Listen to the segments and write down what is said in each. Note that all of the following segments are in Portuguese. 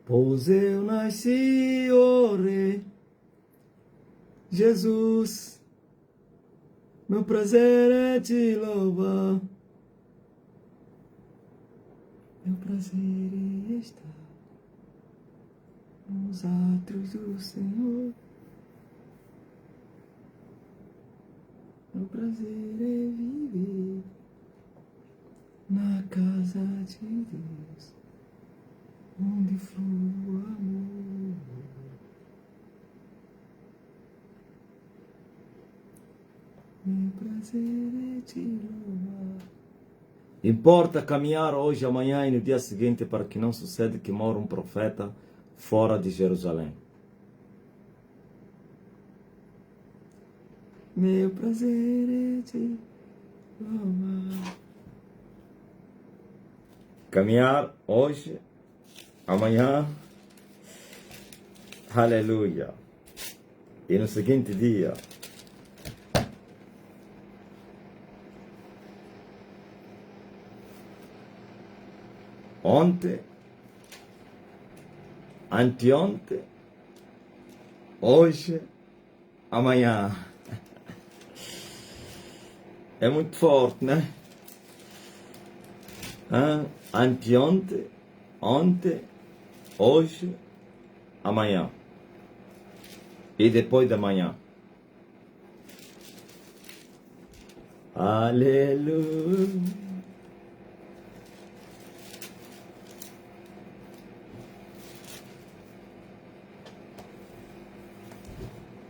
Pois eu nasci, ó Rei Jesus, meu prazer é te louvar. Meu prazer é estar nos átrios do Senhor. Meu prazer é viver na casa de Deus, onde flui o amor. Meu prazer é te louvar. Importa caminhar hoje, amanhã e no dia seguinte para que não suceda que mora um profeta fora de Jerusalém. Meu prazer é te louvar. Caminhar hoje, amanhã, aleluia. E no seguinte dia, ontem, anteontem, hoje, amanhã. É muito forte, né? Anteontem, ontem, hoje, amanhã. E depois da manhã. Aleluia.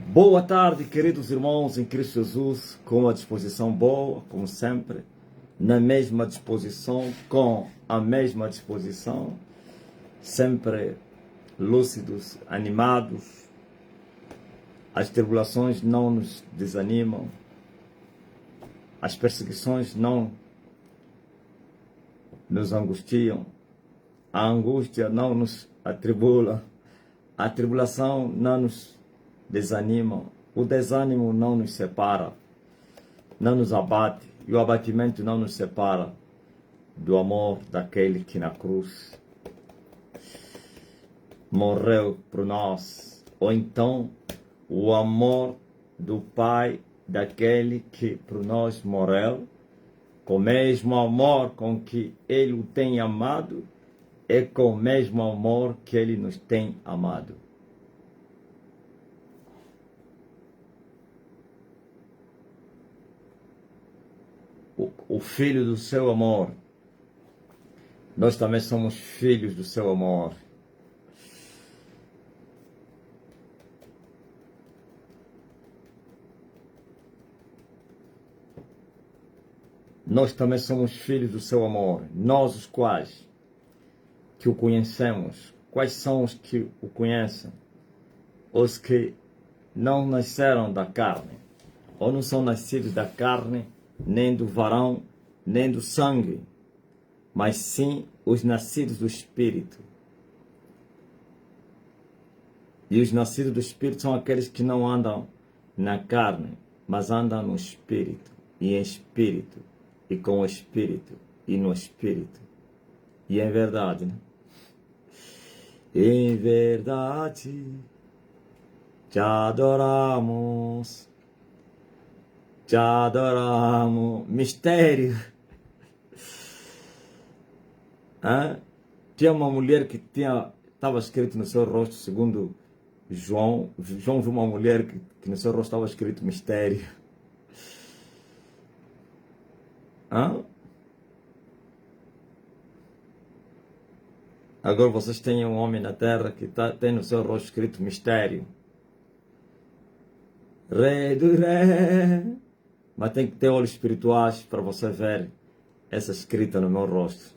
Boa tarde, queridos irmãos em Cristo Jesus, com a disposição boa, como sempre, na mesma disposição, com a mesma disposição, sempre lúcidos, animados. As tribulações não nos desanimam, as perseguições não nos angustiam, a angústia não nos atribula, a tribulação não nos desanima, o desânimo não nos separa, não nos abate, e o abatimento não nos separa do amor daquele que na cruz morreu por nós, ou então o amor do Pai daquele que por nós morreu, com o mesmo amor com que Ele o tem amado, é com o mesmo amor que Ele nos tem amado. O Filho do seu amor. Nós também somos filhos do seu amor. Nós também somos filhos do seu amor. Nós os quais que o conhecemos. Quais são os que o conhecem? Os que não nasceram da carne, ou não são nascidos da carne, nem do varão, nem do sangue, mas sim os nascidos do Espírito. E os nascidos do Espírito são aqueles que não andam na carne, mas andam no Espírito, e em Espírito, e com o Espírito, e no Espírito. E em verdade, né? Em verdade, te adoramos. Te adoramos. Mistério. Tinha uma mulher que estava escrito no seu rosto, segundo João. João viu uma mulher que no seu rosto estava escrito mistério. Agora vocês têm um homem na terra que tem no seu rosto escrito mistério. Rei do rei. Mas tem que ter olhos espirituais para você ver essa escrita no meu rosto.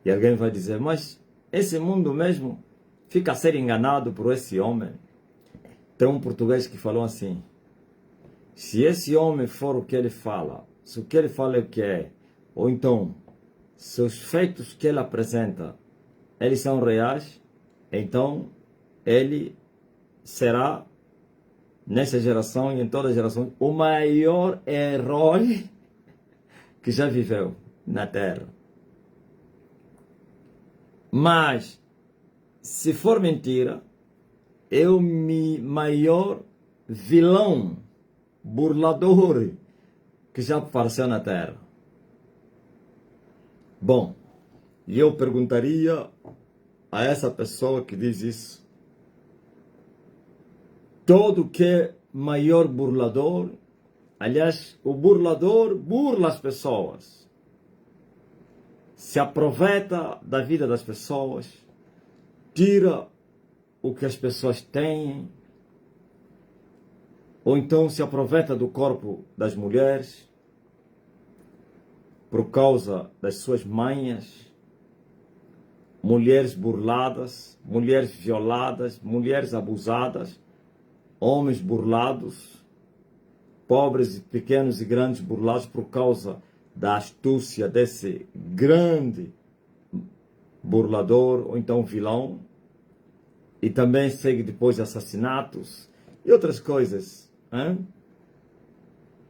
E alguém vai dizer, mas esse mundo mesmo fica a ser enganado por esse homem. Tem um português que falou assim, se esse homem for o que ele fala, se o que ele fala é o que é, ou então, se os feitos que ele apresenta, eles são reais, então ele será, nessa geração e em todas as gerações, o maior herói que já viveu na Terra. Mas, se for mentira, é o maior vilão, burlador que já apareceu na Terra. Bom, e eu perguntaria a essa pessoa que diz isso: todo que é maior burlador, aliás, o burlador burla as pessoas, se aproveita da vida das pessoas, tira o que as pessoas têm, ou então se aproveita do corpo das mulheres por causa das suas manhas, mulheres burladas, mulheres violadas, mulheres abusadas, homens burlados, pobres, pequenos e grandes burlados por causa da astúcia desse grande burlador ou então vilão. E também segue depois assassinatos e outras coisas, hein?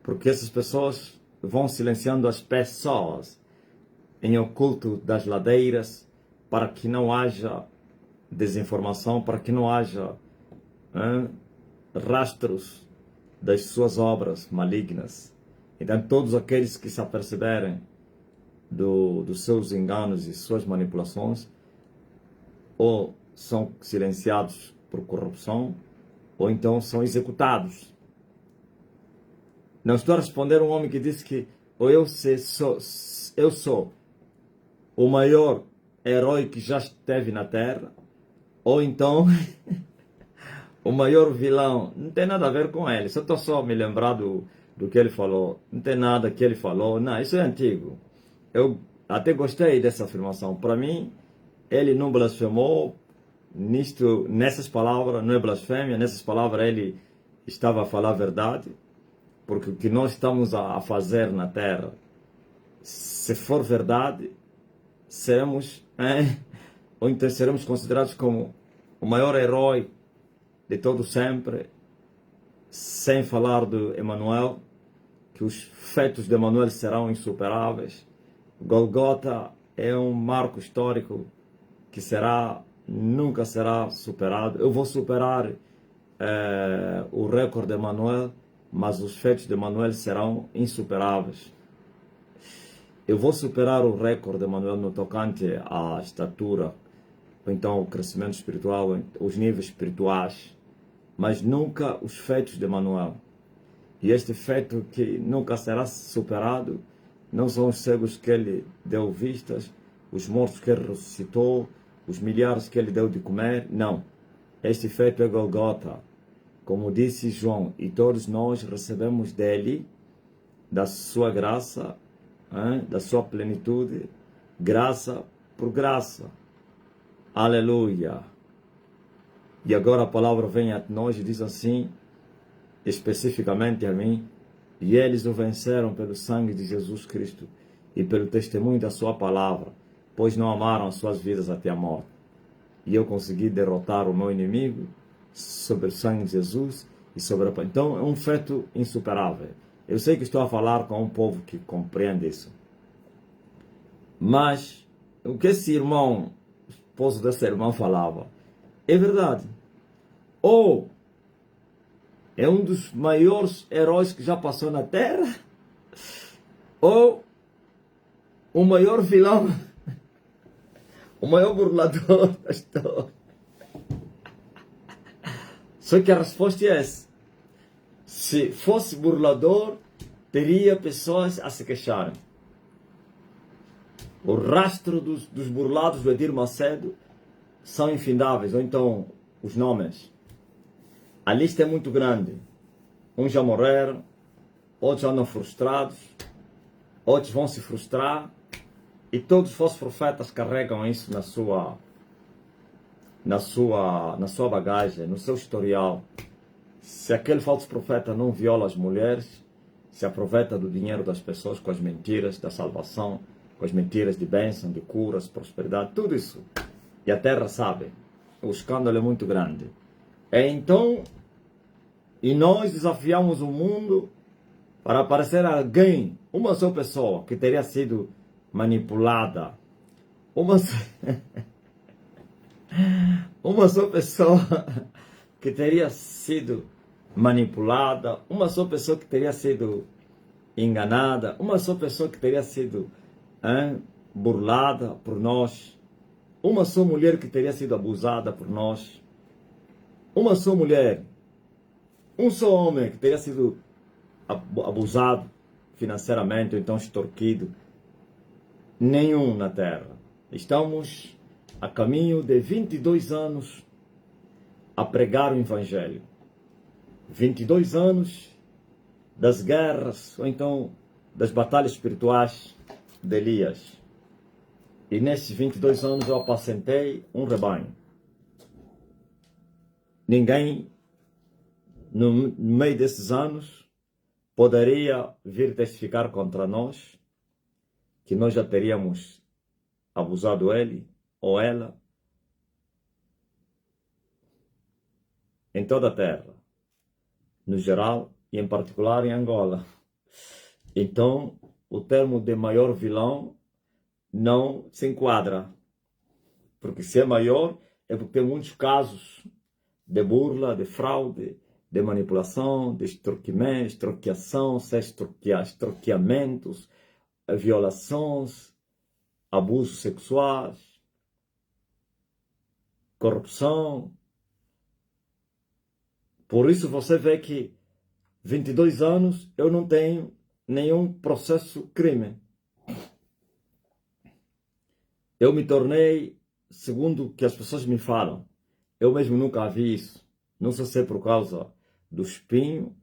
Porque essas pessoas vão silenciando as pessoas em oculto das ladeiras para que não haja desinformação, para que não haja, hein, rastros das suas obras malignas. Então todos aqueles que se aperceberem dos seus enganos e suas manipulações, ou são silenciados por corrupção, ou então são executados. Não estou a responder a um homem que disse que ou eu sou o maior herói que já esteve na Terra, ou então o maior vilão. Não tem nada a ver com ele. Só estou só me lembrar do que ele falou. Não tem nada que ele falou. Não, isso é antigo. Eu até gostei dessa afirmação. Para mim, ele não blasfemou. Nessas palavras, não é blasfêmia, nessas palavras ele estava a falar a verdade, porque o que nós estamos a fazer na Terra, se for verdade, seremos, ou então seremos considerados como o maior herói de todo sempre, sem falar de Emanuel, que os feitos de Emanuel serão insuperáveis. Golgota é um marco histórico que nunca será superado. Eu vou superar o recorde de Emanuel, mas os feitos de Emanuel serão insuperáveis. Eu vou superar o recorde de Emanuel no tocante à estatura, ou então o crescimento espiritual, os níveis espirituais, mas nunca os feitos de Emanuel. E este feito que nunca será superado não são os cegos que ele deu vistas, os mortos que ele ressuscitou, os milhares que ele deu de comer. Não. Este feito é Golgota. Como disse João, e todos nós recebemos dele, da sua graça, da sua plenitude, graça por graça. Aleluia. E agora a palavra vem a nós e diz assim, especificamente a mim: e eles o venceram pelo sangue de Jesus Cristo e pelo testemunho da sua palavra, pois não amaram as suas vidas até a morte. E eu consegui derrotar o meu inimigo sobre o sangue de Jesus e sobre a... Então é um feito insuperável. Eu sei que estou a falar com um povo que compreende isso. Mas o que esse irmão, esposo desse irmão, falava é verdade. Ou é um dos maiores heróis que já passou na Terra, ou o maior vilão, o maior burlador da história. Só que a resposta é essa. Se fosse burlador, teria pessoas a se queixarem. O rastro dos burlados do Edir Macedo são infindáveis, ou então os nomes. A lista é muito grande. Uns já morreram, outros andam frustrados, outros vão se frustrar, e todos os falsos profetas carregam isso na sua bagagem, no seu historial. Se aquele falso profeta não viola as mulheres, se aproveita do dinheiro das pessoas com as mentiras da salvação, com as mentiras de bênção, de curas, prosperidade, tudo isso. E a terra sabe, o escândalo é muito grande. Então, e nós desafiamos o mundo para aparecer alguém, uma só pessoa, que teria sido manipulada. Uma só pessoa que teria sido manipulada, uma só pessoa que teria sido enganada, uma só pessoa que teria sido burlada por nós, uma só mulher que teria sido abusada por nós, uma só mulher, um só homem que teria sido abusado financeiramente ou então extorquido. Nenhum na Terra. Estamos a caminho de 22 anos a pregar o Evangelho. 22 anos das guerras, ou então das batalhas espirituais de Elias. E nesses 22 anos eu apacentei um rebanho. Ninguém, no meio desses anos, poderia vir testificar contra nós que nós já teríamos abusado ele ou ela em toda a terra, no geral e em particular em Angola. Então, o termo de maior vilão não se enquadra, porque se é maior é porque tem muitos casos de burla, de fraude, de manipulação, de extorquiação, extorquiamentos, violações, abusos sexuais, corrupção. Por isso você vê que 22 anos eu não tenho nenhum processo crime. Eu me tornei, segundo o que as pessoas me falam, eu mesmo nunca vi isso. Não sei se é por causa do espinho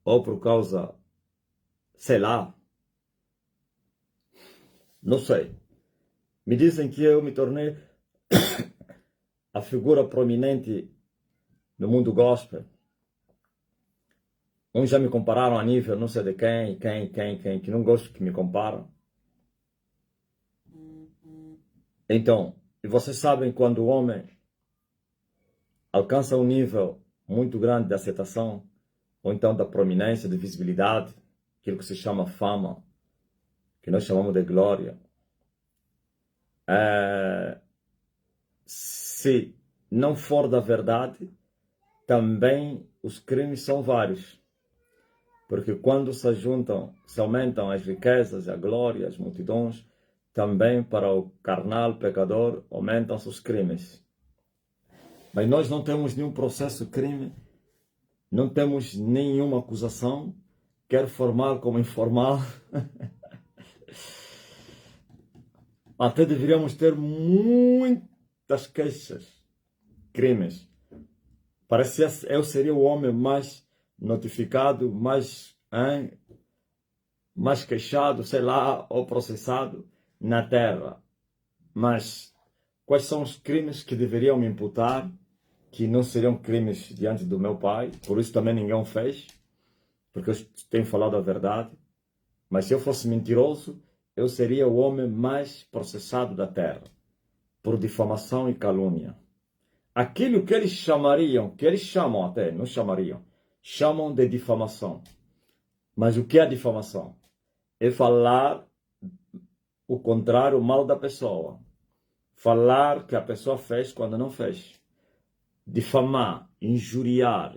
ou por causa, sei lá, não sei. Me dizem que eu me tornei a figura prominente no mundo gospel. Uns já me compararam a nível não sei de quem, que não gosto que me comparam. Então, e vocês sabem quando o homem alcança um nível muito grande de aceitação, ou então da prominência, de visibilidade, aquilo que se chama fama, que nós chamamos de glória. Se não for da verdade, também os crimes são vários. Porque quando se juntam, se aumentam as riquezas, a glória, as multidões, também para o carnal pecador aumentam-se os crimes. Mas nós não temos nenhum processo crime, não temos nenhuma acusação, quer formal como informal. Até deveríamos ter muitas queixas, crimes. Parece que eu seria o homem mais notificado, mais queixado, sei lá, ou processado na terra. Mas quais são os crimes que deveriam me imputar, que não seriam crimes diante do meu pai? Por isso também ninguém o fez, porque eu tenho falado a verdade. Mas se eu fosse mentiroso, eu seria o homem mais processado da terra, por difamação e calúnia. Aquilo que eles chamariam, que eles chamam até, não chamariam, chamam de difamação. Mas o que é difamação? É falar o contrário, o mal da pessoa. Falar que a pessoa fez quando não fez. Difamar, injuriar.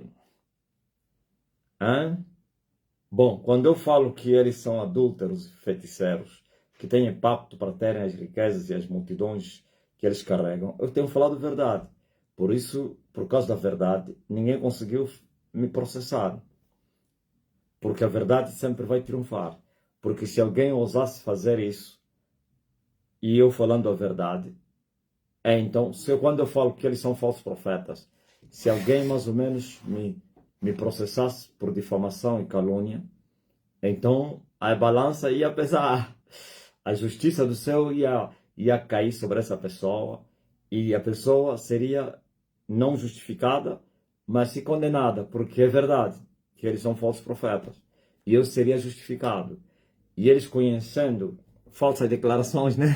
Bom, quando eu falo que eles são adúlteros e feiticeiros, que têm pacto para terem as riquezas e as multidões que eles carregam, eu tenho falado a verdade. Por isso, por causa da verdade, ninguém conseguiu me processar. Porque a verdade sempre vai triunfar. Porque se alguém ousasse fazer isso, e eu falando a verdade, então, quando eu falo que eles são falsos profetas, se alguém mais ou menos me processasse por difamação e calúnia, então a balança ia pesar. A justiça do céu ia cair sobre essa pessoa e a pessoa seria não justificada, mas se condenada, porque é verdade que eles são falsos profetas. E eu seria justificado. E eles conhecendo falsas declarações, né?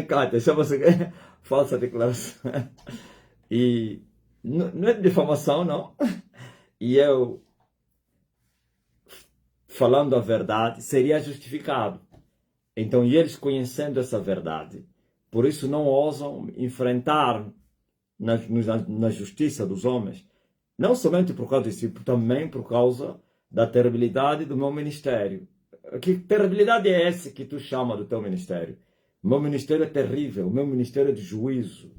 Cátia, chama-se falsa declaração. E não é difamação, não. E eu falando a verdade seria justificado. Então, e eles conhecendo essa verdade, por isso não ousam enfrentar na justiça dos homens, não somente por causa disso, também por causa da terribilidade do meu ministério. Que terribilidade é essa que tu chama do teu ministério? O meu ministério é terrível, o meu ministério é de juízo.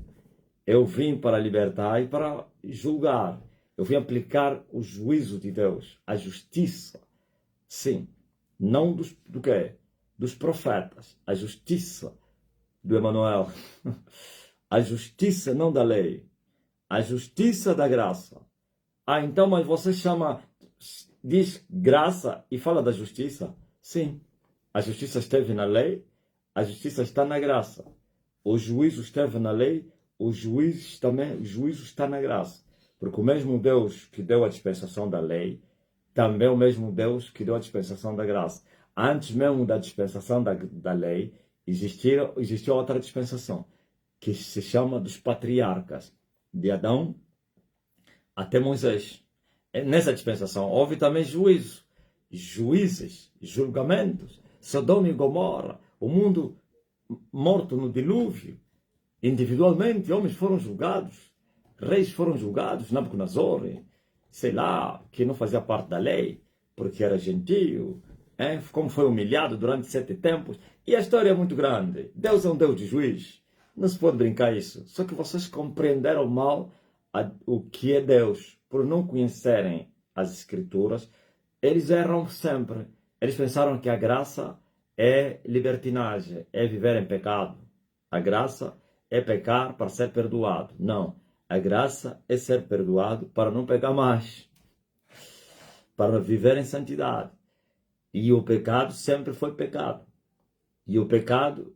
Eu vim para libertar e para julgar. Eu vim aplicar o juízo de Deus, a justiça. Sim, não do quê? Dos profetas. A justiça do Emanuel. A justiça não da lei. A justiça da graça. Ah, então, mas você diz graça e fala da justiça? Sim. A justiça esteve na lei, a justiça está na graça. O juízo esteve na lei, o juízo está na graça. Porque o mesmo Deus que deu a dispensação da lei, também é o mesmo Deus que deu a dispensação da graça. Antes mesmo da dispensação da lei, existiu outra dispensação, que se chama dos patriarcas, de Adão até Moisés. Nessa dispensação houve também juízo, juízes, julgamentos. Sodoma e Gomorra, o mundo morto no dilúvio. Individualmente, homens foram julgados, reis foram julgados, Nabucodonosor, sei lá, que não fazia parte da lei, porque era gentio, como foi humilhado durante 7 tempos. E a história é muito grande. Deus é um Deus de juiz. Não se pode brincar isso. Só que vocês compreenderam mal o que é Deus. Por não conhecerem as Escrituras, eles erram sempre. Eles pensaram que a graça é libertinagem, é viver em pecado. A graça é pecar para ser perdoado. Não. A graça é ser perdoado para não pecar mais. Para viver em santidade. E o pecado sempre foi pecado. E o pecado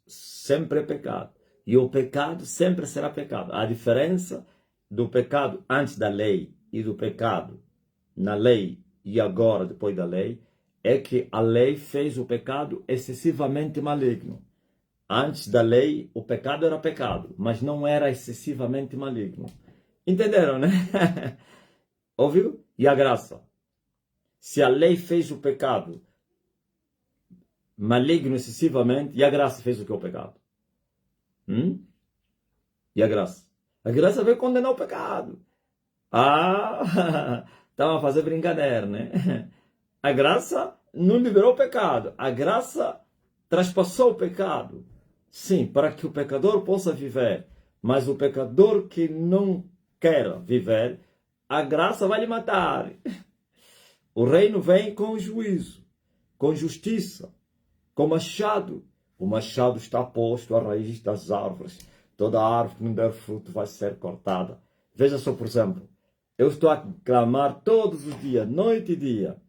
sempre é pecado. E o pecado sempre será pecado. A diferença do pecado antes da lei e do pecado na lei e agora depois da lei é que a lei fez o pecado excessivamente maligno. Antes da lei, o pecado era pecado, mas não era excessivamente maligno. Entenderam, né? Ouviu? E a graça? Se a lei fez o pecado maligno excessivamente, e a graça fez o que é o pecado? E a graça? A graça veio condenar o pecado. Ah, estava a fazer brincadeira, né? A graça não liberou o pecado. A graça traspassou o pecado. Sim, para que o pecador possa viver. Mas o pecador que não quer viver, a graça vai lhe matar. O reino vem com juízo, com justiça, com machado. O machado está posto à raiz das árvores. Toda árvore que não der fruto vai ser cortada. Veja só, por exemplo, eu estou a clamar todos os dias, noite e dia,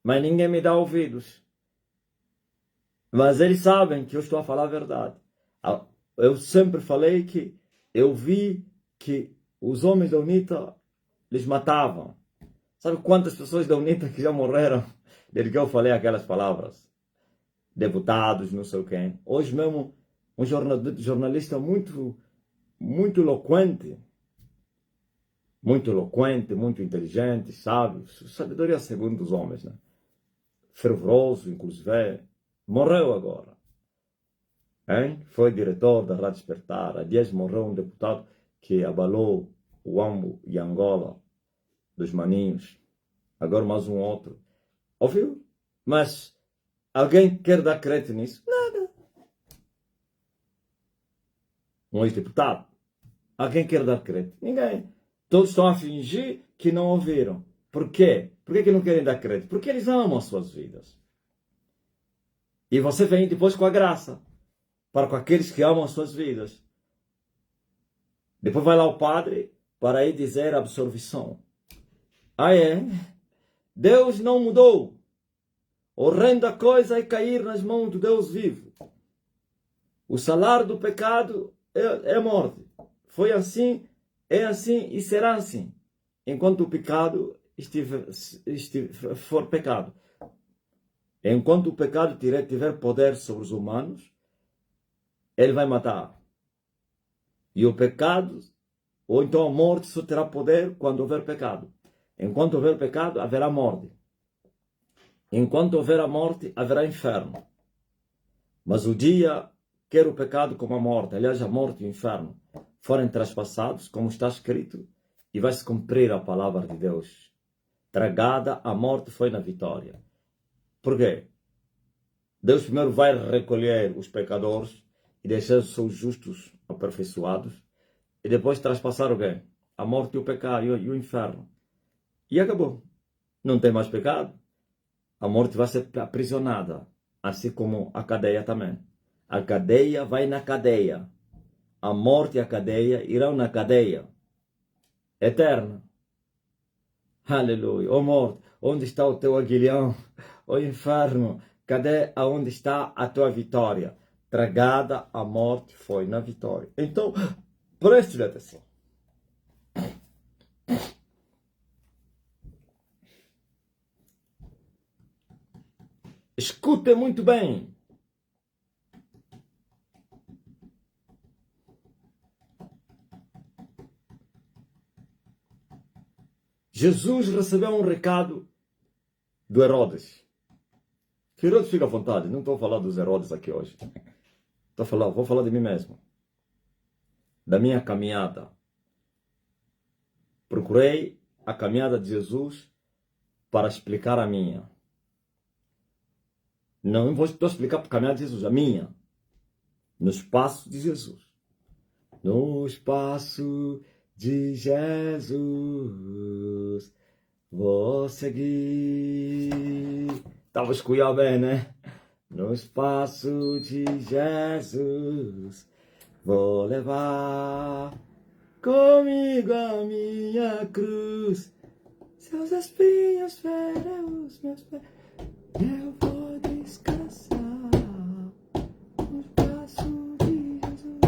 mas ninguém me dá ouvidos. Mas eles sabem que eu estou a falar a verdade. Eu sempre falei que eu vi que os homens da UNITA, eles matavam. Sabe quantas pessoas da UNITA que já morreram desde que eu falei aquelas palavras? Deputados, não sei quem. Hoje mesmo, um jornalista muito eloquente, muito inteligente, sábio, sabedoria segundo os homens, né? Fervoroso, inclusive, morreu agora. Foi diretor da Rádio Despertar. Há dias morreu um deputado que abalou o Ambo e Angola dos maninhos. Agora mais um outro. Ouviu? Mas alguém quer dar crédito nisso? Nada. Um ex-deputado. Alguém quer dar crédito? Ninguém. Todos estão a fingir que não ouviram. Por quê? Por que não querem dar crédito? Porque eles amam as suas vidas. E você vem depois com a graça para com aqueles que amam as suas vidas. Depois vai lá o padre para ir dizer a absolvição. Ah, é? Deus não mudou. Horrenda coisa é cair nas mãos do Deus vivo. O salário do pecado é morte. Foi assim, é assim e será assim. Enquanto o pecado for pecado. Enquanto o pecado tiver poder sobre os humanos, ele vai matar. E o pecado, ou então a morte, só terá poder quando houver pecado. Enquanto houver pecado, haverá morte. Enquanto houver a morte, haverá inferno. Mas o dia quer o pecado como a morte. Aliás, a morte e o inferno forem traspassados, como está escrito, e vai se cumprir a palavra de Deus. Tragada, a morte foi na vitória. Por quê? Deus primeiro vai recolher os pecadores e deixar os seus justos aperfeiçoados, e depois traspassar o quê? A morte e o pecado e o inferno. E acabou. Não tem mais pecado. A morte vai ser aprisionada, assim como a cadeia também. A cadeia vai na cadeia. A morte e a cadeia irão na cadeia eterna. Aleluia. Ó morte, onde está o teu aguilhão? Ó inferno, cadê aonde está a tua vitória? Tragada, a morte foi na vitória. Então, preste atenção. Escute muito bem. Jesus recebeu um recado do Herodes. Herodes, fica à vontade, não estou a falar dos Herodes aqui hoje. Vou falar de mim mesmo. Da minha caminhada. Procurei a caminhada de Jesus para explicar a minha. Não vou explicar a caminhada de Jesus, a minha. No espaço de Jesus. No espaço de Jesus, vou seguir. Estava a escolher bem, né? No espaço de Jesus, vou levar comigo a minha cruz. Seus espinhos ferem os meus pés, eu vou descansar no espaço de Jesus.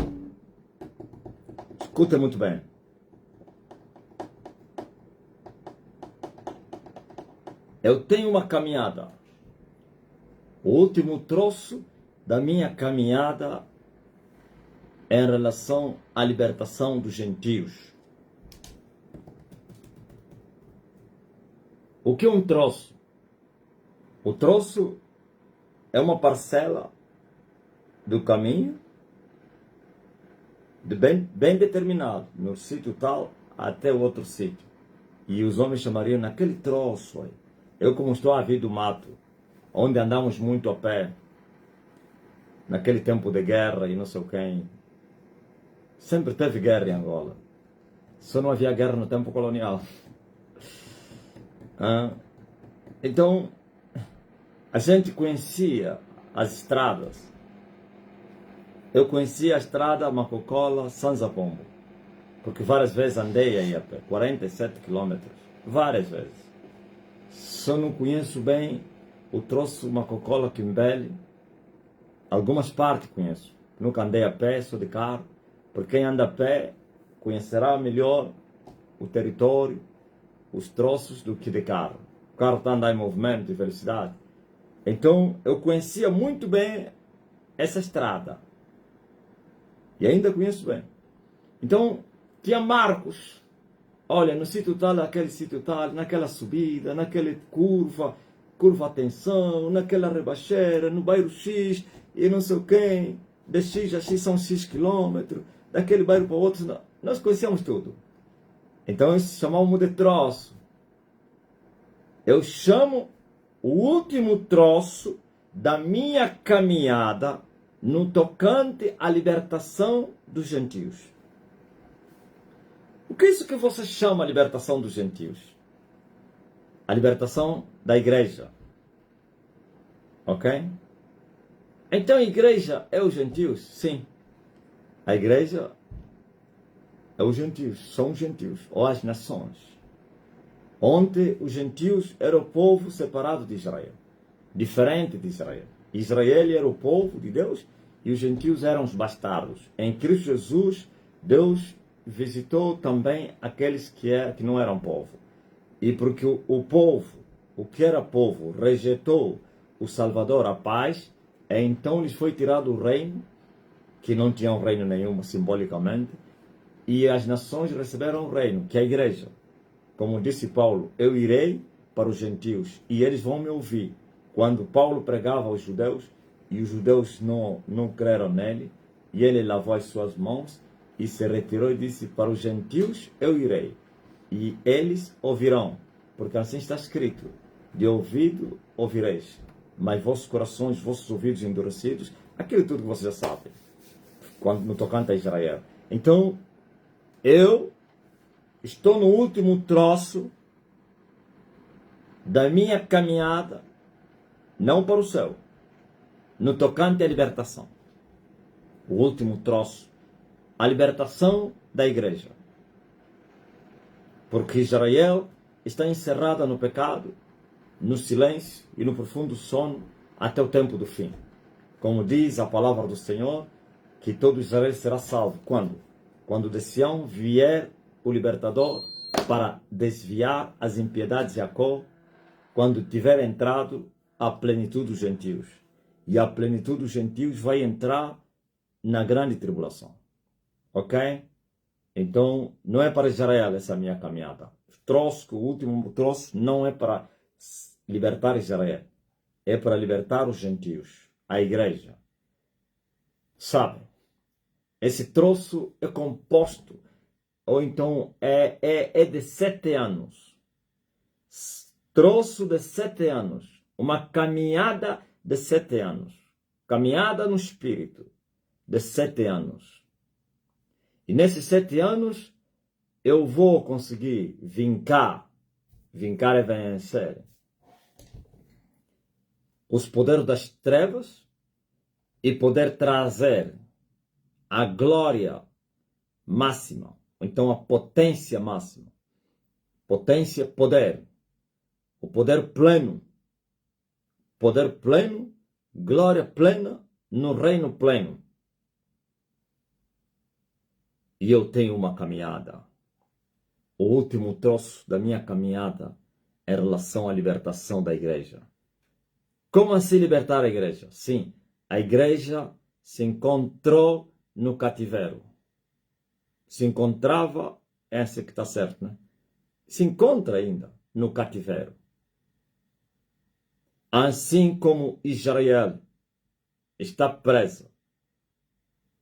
Escuta muito bem. Eu tenho uma caminhada. O último troço da minha caminhada é em relação à libertação dos gentios. O que é um troço? O troço é uma parcela do caminho bem determinado, no sítio tal até o outro sítio. E os homens chamariam naquele troço aí. Eu, como estou a vir do mato, onde andamos muito a pé, naquele tempo de guerra e não sei quem, sempre teve guerra em Angola. Só não havia guerra no tempo colonial. Então, a gente conhecia as estradas. Eu conhecia a estrada Macocola-Sanza Pombo, porque várias vezes andei aí a pé, 47 quilômetros, várias vezes. Só não conheço bem o troço Macocola-Quimbele. Algumas partes conheço. Nunca andei a pé, sou de carro. Porque quem anda a pé conhecerá melhor o território, os troços do que de carro. O carro está a andar em movimento, de velocidade. Então eu conhecia muito bem essa estrada. E ainda conheço bem. Então tinha marcos. Olha, no sítio tal, naquele sítio tal, naquela subida, naquela curva atenção, naquela rebaixeira, no bairro X, e não sei quem, de X a X são X quilômetros, daquele bairro para o outro, nós conhecíamos tudo. Então isso chamamos de troço. Eu chamo o último troço da minha caminhada no tocante à libertação dos gentios. O que é isso que você chama a libertação dos gentios? A libertação da igreja. Ok? Então a igreja é os gentios? Sim. A igreja é os gentios, são os gentios, ou as nações. Onde os gentios eram o povo separado de Israel. Diferente de Israel. Israel era o povo de Deus e os gentios eram os bastardos. Em Cristo Jesus, Deus visitou também aqueles que não eram povo. E porque o povo, o que era povo, rejeitou o Salvador, a paz, então lhes foi tirado o reino, que não tinham reino nenhum simbolicamente, e as nações receberam o reino, que é a igreja. Como disse Paulo, eu irei para os gentios e eles vão me ouvir. Quando Paulo pregava aos judeus, e os judeus não creram nele, e ele lavou as suas mãos, e se retirou e disse: para os gentios eu irei, e eles ouvirão, porque assim está escrito: de ouvido ouvireis, mas vossos corações, vossos ouvidos endurecidos, aquilo tudo que vocês já sabem, quando no tocante a Israel. Então, eu estou no último troço da minha caminhada, não para o céu, no tocante à libertação. O último troço, a libertação da igreja. Porque Israel está encerrada no pecado, no silêncio e no profundo sono até o tempo do fim. Como diz a palavra do Senhor, que todo Israel será salvo. Quando? Quando de Sião vier o libertador para desviar as impiedades de Jacó, quando tiver entrado a plenitude dos gentios. E a plenitude dos gentios vai entrar na grande tribulação. Ok? Então, não é para Israel essa minha caminhada. O último troço não é para libertar Israel. É para libertar os gentios, a igreja. Sabe? Esse troço é composto, ou então é de 7 anos. Troço de 7 anos. Uma caminhada de 7 anos. Caminhada no Espírito de 7 anos. E nesses 7 anos eu vou conseguir vincar é vencer, os poderes das trevas e poder trazer a glória máxima, ou então a potência máxima. Potência, poder. O poder pleno, glória plena no reino pleno. E eu tenho uma caminhada. O último troço da minha caminhada é em relação à libertação da igreja. Como assim libertar a igreja? Sim, a igreja se encontrou no cativeiro. Se encontrava, essa que está certo, né? Se encontra ainda no cativeiro. Assim como Israel está presa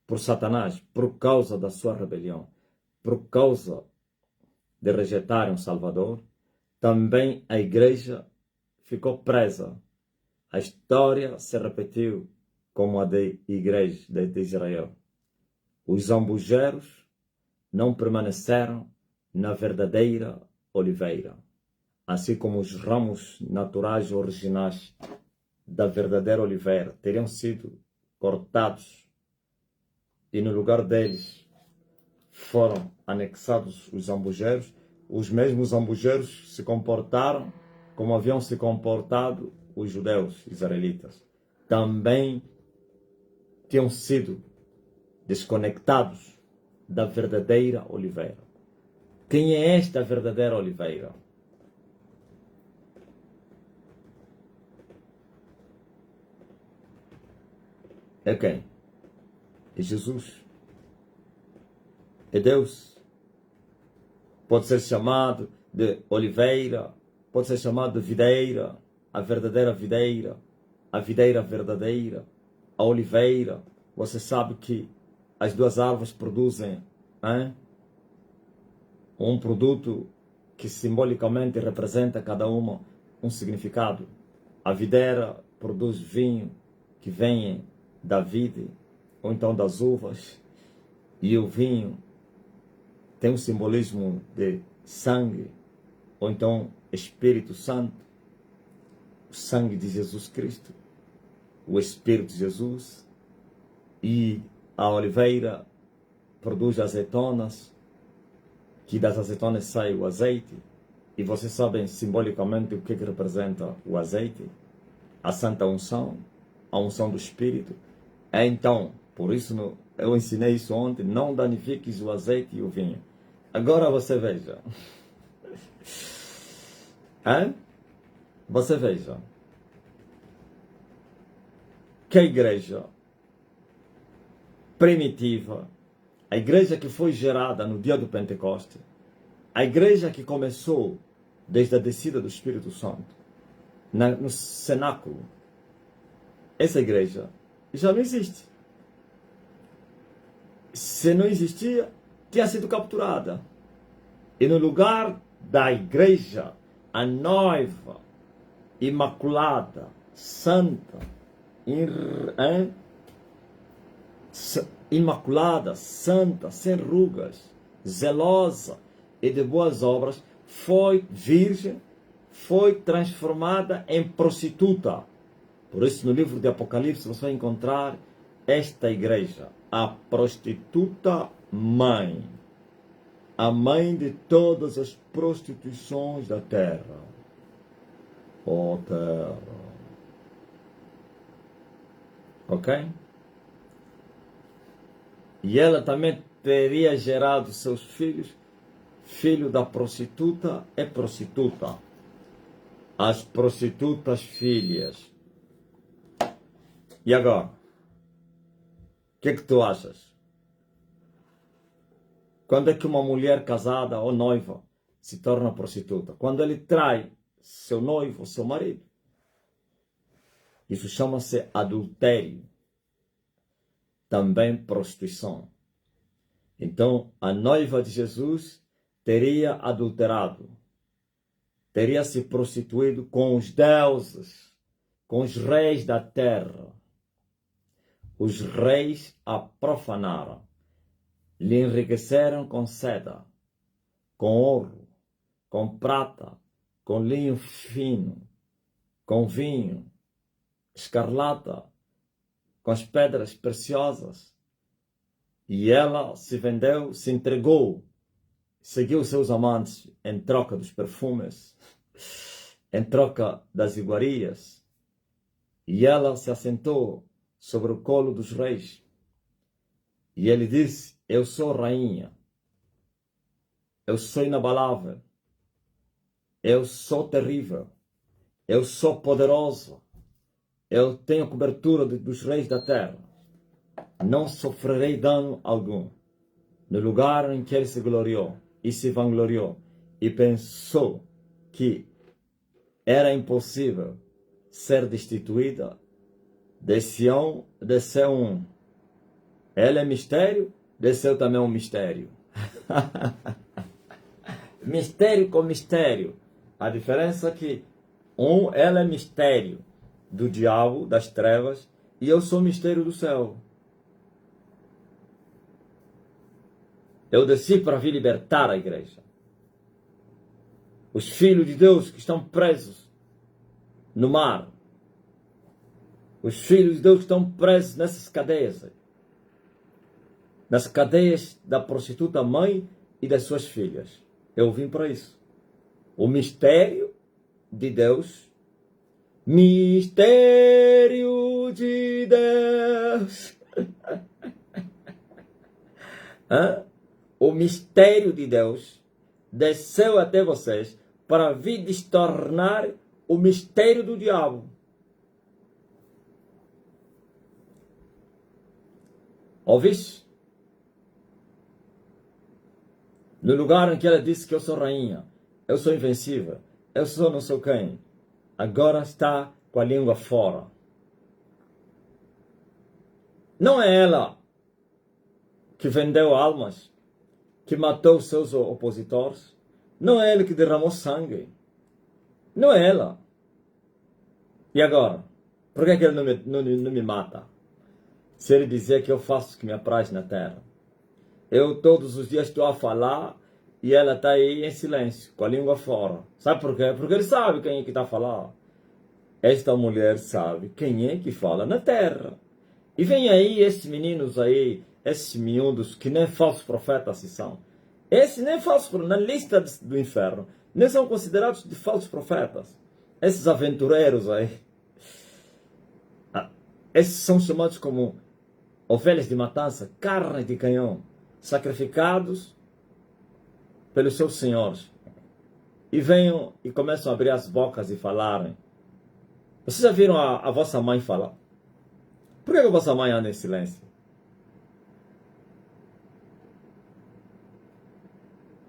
por Satanás por causa da sua rebelião, por causa de rejeitar um Salvador, também a igreja ficou presa. A história se repetiu como a da igreja de Israel. Os zambujeiros não permaneceram na verdadeira oliveira, assim como os ramos naturais originais da verdadeira oliveira teriam sido cortados e no lugar deles foram anexados os zambujeiros. Os mesmos zambujeiros se comportaram como haviam se comportado os judeus israelitas. Também tinham sido desconectados da verdadeira oliveira. Quem é esta verdadeira oliveira? É quem? É Jesus. É Deus. Pode ser chamado de oliveira, pode ser chamado de videira, a verdadeira videira, a videira verdadeira, a oliveira. Você sabe que as duas árvores produzem um produto que simbolicamente representa cada uma um significado. A videira produz vinho que vem da vide, ou então das uvas, e o vinho tem um simbolismo de sangue, ou então Espírito Santo, o sangue de Jesus Cristo, o Espírito de Jesus. E a oliveira produz azeitonas, que das azeitonas sai o azeite. E vocês sabem simbolicamente o que representa o azeite? A santa unção, a unção do Espírito. Então, por isso eu ensinei isso ontem, não danifiques o azeite e o vinho. Agora você veja. Você veja que a igreja primitiva, a igreja que foi gerada no dia do Pentecoste, a igreja que começou desde a descida do Espírito Santo, no cenáculo, essa igreja já não existe. se não existia, tinha sido capturada. E no lugar da igreja, a noiva, imaculada, santa, imaculada, santa, sem rugas, zelosa e de boas obras, foi virgem, foi transformada em prostituta. Por isso, no livro de Apocalipse, você vai encontrar esta igreja, a prostituta mãe, a mãe de todas as prostituições da terra. Oh, terra. Ok? E ela também teria gerado seus filhos. Filho da prostituta é prostituta. As prostitutas filhas. E agora? O que é que tu achas? Quando é que uma mulher casada ou noiva se torna prostituta? Quando ele trai seu noivo, seu marido. Isso chama-se adultério. Também prostituição. Então, a noiva de Jesus teria adulterado. Teria se prostituído com os deuses, com os reis da terra. Os reis a profanaram. Lhe enriqueceram com seda, com ouro, com prata, com linho fino, com vinho, escarlata, com as pedras preciosas. E ela se vendeu, se entregou, seguiu seus amantes em troca dos perfumes, em troca das iguarias. E ela se assentou sobre o colo dos reis. E ele disse: eu sou rainha, eu sou inabalável, eu sou terrível, eu sou poderosa, eu tenho cobertura dos reis da terra, não sofrerei dano algum. No lugar em que ele se gloriou e se vangloriou e pensou que era impossível ser destituída, desceu um. Ela é mistério, desceu também um mistério. Mistério com mistério. A diferença é que ela é mistério do diabo, das trevas, e eu sou mistério do céu. Eu desci para vir libertar a igreja. Os filhos de Deus que estão presos no mar. Os filhos de Deus que estão presos nessas cadeias. Nas cadeias da prostituta mãe e das suas filhas. Eu vim para isso. O mistério de Deus. Mistério de Deus. O mistério de Deus desceu até vocês para vir destornar o mistério do diabo. Ouviste? No lugar em que ela disse que eu sou rainha, eu sou invencível, eu sou não sei quem, agora está com a língua fora. Não é ela que vendeu almas, que matou seus opositores, não é ele que derramou sangue, não é ela. E agora? Por que é que ele não me mata? Se ele dizer que eu faço o que me apraz na terra. Eu todos os dias estou a falar e ela está aí em silêncio, com a língua fora. Sabe por quê? Porque ele sabe quem é que está a falar. Esta mulher sabe quem é que fala na terra. E vem aí esses meninos aí, esses miúdos que nem falsos profetas são. Esses nem falsos, na lista do inferno, nem são considerados de falsos profetas. Esses aventureiros aí. Esses são chamados como ovelhas de matança, carne de canhão, sacrificados pelos seus senhores. E venham e começam a abrir as bocas e falarem. Vocês já viram a vossa mãe falar? Por que a vossa mãe anda em silêncio?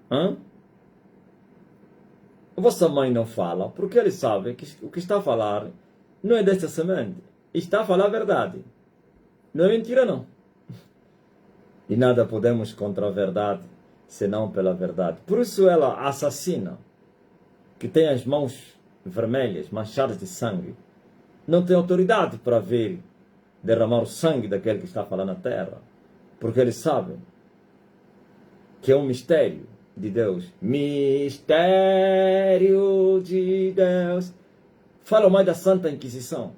A vossa mãe não fala porque ele sabe que o que está a falar não é desta semente. Está a falar a verdade. Não é mentira, não. E nada podemos contra a verdade, senão pela verdade. Por isso ela assassina, que tem as mãos vermelhas, manchadas de sangue, não tem autoridade para vir derramar o sangue daquele que está falando na terra. Porque eles sabem que é um mistério de Deus. Mistério de Deus. Falam mais da Santa Inquisição.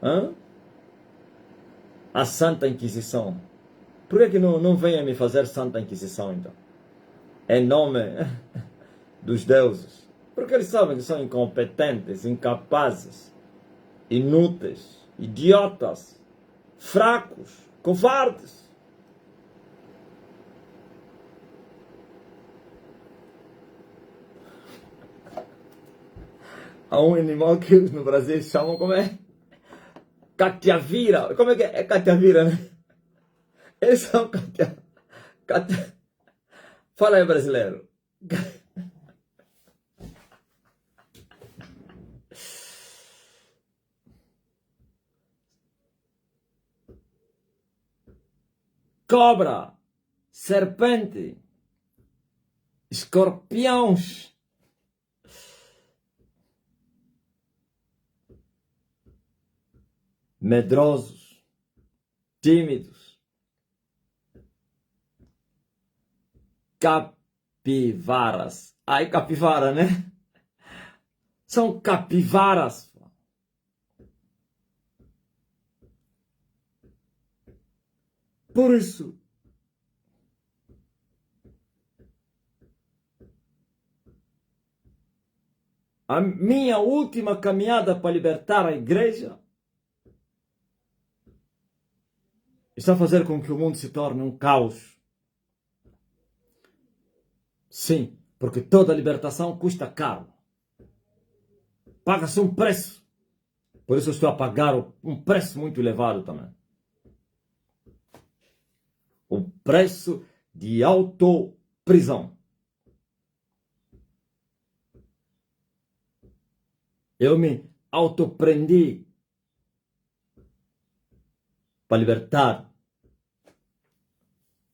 Hã? A Santa Inquisição. Por que não venha me fazer Santa Inquisição, então? Em nome dos deuses. Porque eles sabem que são incompetentes, incapazes, inúteis, idiotas, fracos, covardes. Há um animal que no Brasil chamam como é? Catiavira. Como é que é? É catiavira, né? Eles são catiavira. Fala aí, brasileiro. Cobra, serpente, escorpiões. Medrosos, tímidos, capivaras. Ai, capivara, né? São capivaras. Por isso, a minha última caminhada para libertar a igreja está a fazer com que o mundo se torne um caos. Sim, porque toda libertação custa caro. Paga-se um preço. Por isso eu estou a pagar um preço muito elevado também. O preço de autoprisão. Eu me autoprendi para libertar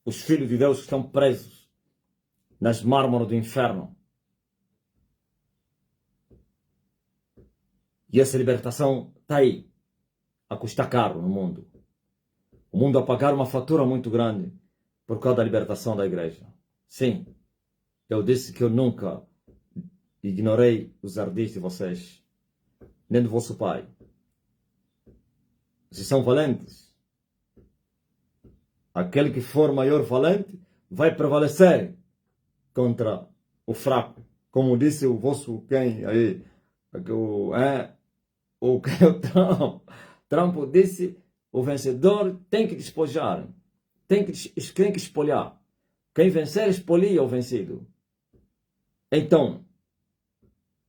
os filhos de Deus que estão presos nas mármoras do inferno. E essa libertação está aí, a custar caro no mundo. O mundo a pagar uma fatura muito grande por causa da libertação da igreja. Sim, eu disse que eu nunca ignorei os ardis de vocês, nem do vosso pai. Vocês são valentes. Aquele que for maior valente vai prevalecer contra o fraco. Como disse o vosso quem aí, o Trump. Trump disse, o vencedor tem que despojar, tem que espolhar. Quem vencer espolia o vencido. Então,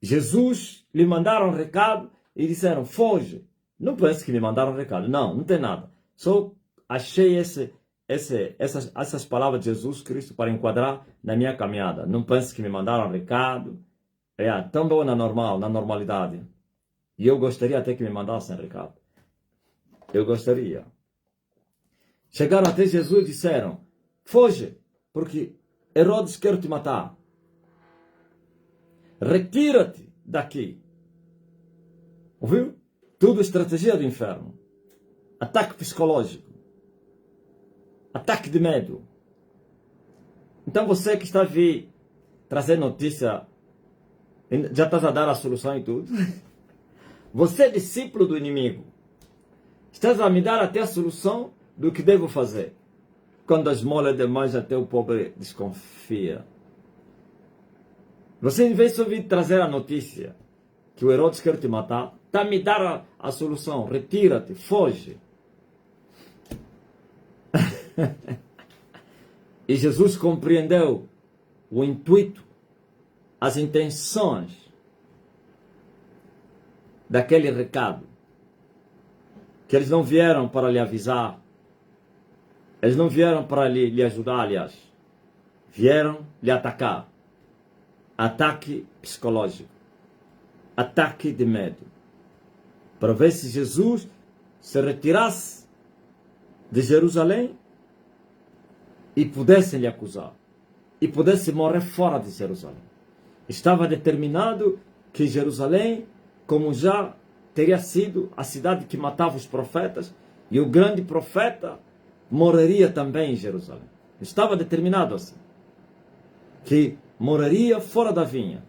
Jesus lhe mandaram um recado e disseram, foge. Não pense que me mandaram um recado. Não, não tem nada. Só achei essas palavras de Jesus Cristo para enquadrar na minha caminhada. Não pense que me mandaram um recado. Também na normalidade. E eu gostaria até que me mandassem recado. Eu gostaria. Chegaram até Jesus e disseram, foge, porque Herodes quer te matar. Retira-te daqui. Ouviu? Tudo estratégia do inferno. Ataque psicológico. Ataque de medo. Então você que está a vir trazer notícia, já estás a dar a solução e tudo. Você é discípulo do inimigo. Estás a me dar até a solução do que devo fazer. Quando a esmola é demais, até o pobre desconfia. Você, em vez de ouvir trazer a notícia que o Herodes quer te matar, está a me dar a solução. Retira-te, foge. E Jesus compreendeu o intuito, as intenções daquele recado. Que eles não vieram para lhe avisar. Eles não vieram para lhe ajudar, aliás. Vieram lhe atacar. Ataque psicológico. Ataque de medo. Para ver se Jesus se retirasse de Jerusalém e pudessem lhe acusar, e pudesse morrer fora de Jerusalém. Estava determinado que Jerusalém, como já teria sido a cidade que matava os profetas, e o grande profeta morreria também em Jerusalém. Estava determinado assim, que morreria fora da vinha.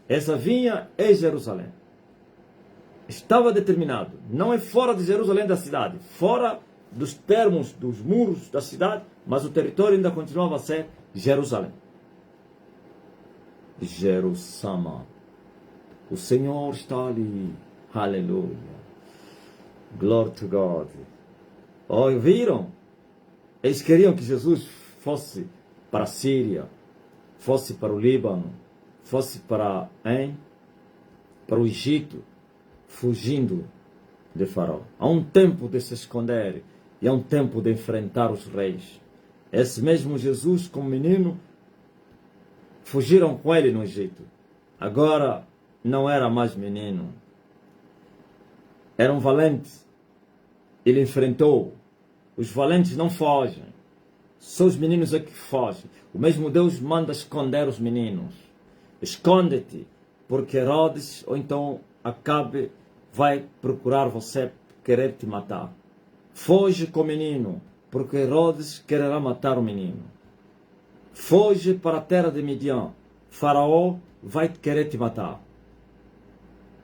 Essa vinha é Jerusalém. Estava determinado, não é fora de Jerusalém da cidade, fora dos termos, dos muros da cidade, mas o território ainda continuava a ser Jerusalém. Jerusalém. O Senhor está ali. Aleluia. Glory to God. Ouviram? Eles queriam que Jesus fosse para a Síria, fosse para o Líbano, fosse para o Egito, fugindo de Faraó. Há um tempo de se esconder e há um tempo de enfrentar os reis. Esse mesmo Jesus, como menino, fugiram com ele no Egito. Agora não era mais menino. Era um valente. Ele enfrentou. Os valentes não fogem. Só os meninos é que fogem. O mesmo Deus manda esconder os meninos. Esconde-te, porque Herodes ou então Acabe vai procurar você, querer te matar. Foge com o menino, porque Herodes quererá matar o menino. Foge para a terra de Midian. Faraó vai querer te matar.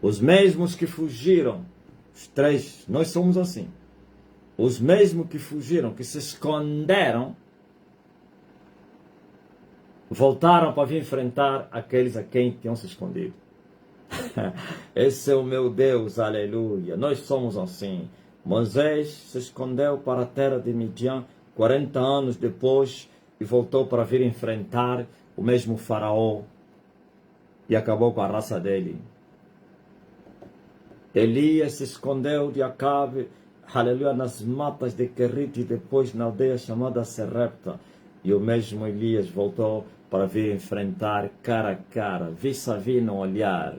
Os mesmos que fugiram, os três, nós somos assim. Os mesmos que fugiram, que se esconderam, voltaram para vir enfrentar aqueles a quem tinham se escondido. Esse é o meu Deus, aleluia. Nós somos assim. Moisés se escondeu para a terra de Midian 40 anos depois e voltou para vir enfrentar o mesmo faraó e acabou com a raça dele. Elias se escondeu de Acabe, aleluia, nas matas de Querite e depois na aldeia chamada Serepta. E o mesmo Elias voltou para vir enfrentar cara a cara, vis-a-vis no olhar.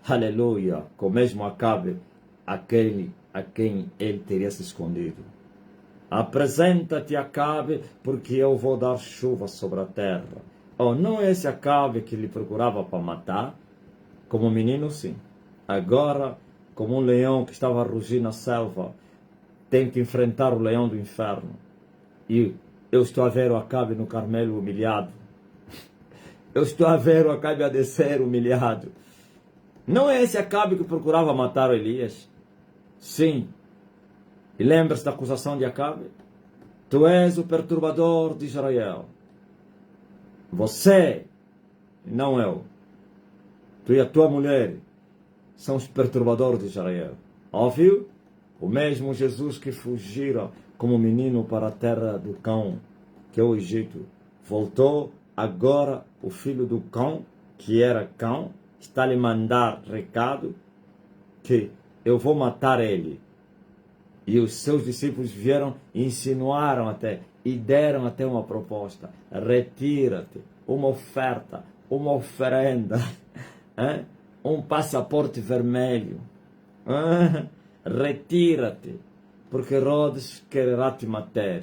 Aleluia, com o mesmo Acabe, aquele a quem ele teria se escondido. Apresenta-te, Acabe, porque eu vou dar chuva sobre a terra. Oh, não é esse Acabe que lhe procurava para matar? Como menino, sim. Agora, como um leão que estava a rugir na selva, tem que enfrentar o leão do inferno. E eu estou a ver o Acabe no Carmelo humilhado. Eu estou a ver o Acabe a descer humilhado. Não é esse Acabe que procurava matar o Elias? Sim. E lembra-se da acusação de Acabe? Tu és o perturbador de Israel. Você, não eu. Tu e a tua mulher são os perturbadores de Israel. Ouviu? O mesmo Jesus que fugira como menino para a terra do cão, que é o Egito, voltou. Agora o filho do cão, que era cão, está a lhe mandar recado que eu vou matar ele. E os seus discípulos vieram e insinuaram até, e deram até uma proposta. Retira-te, uma oferta, uma oferenda, um passaporte vermelho. Retira-te, porque Herodes quererá te matar.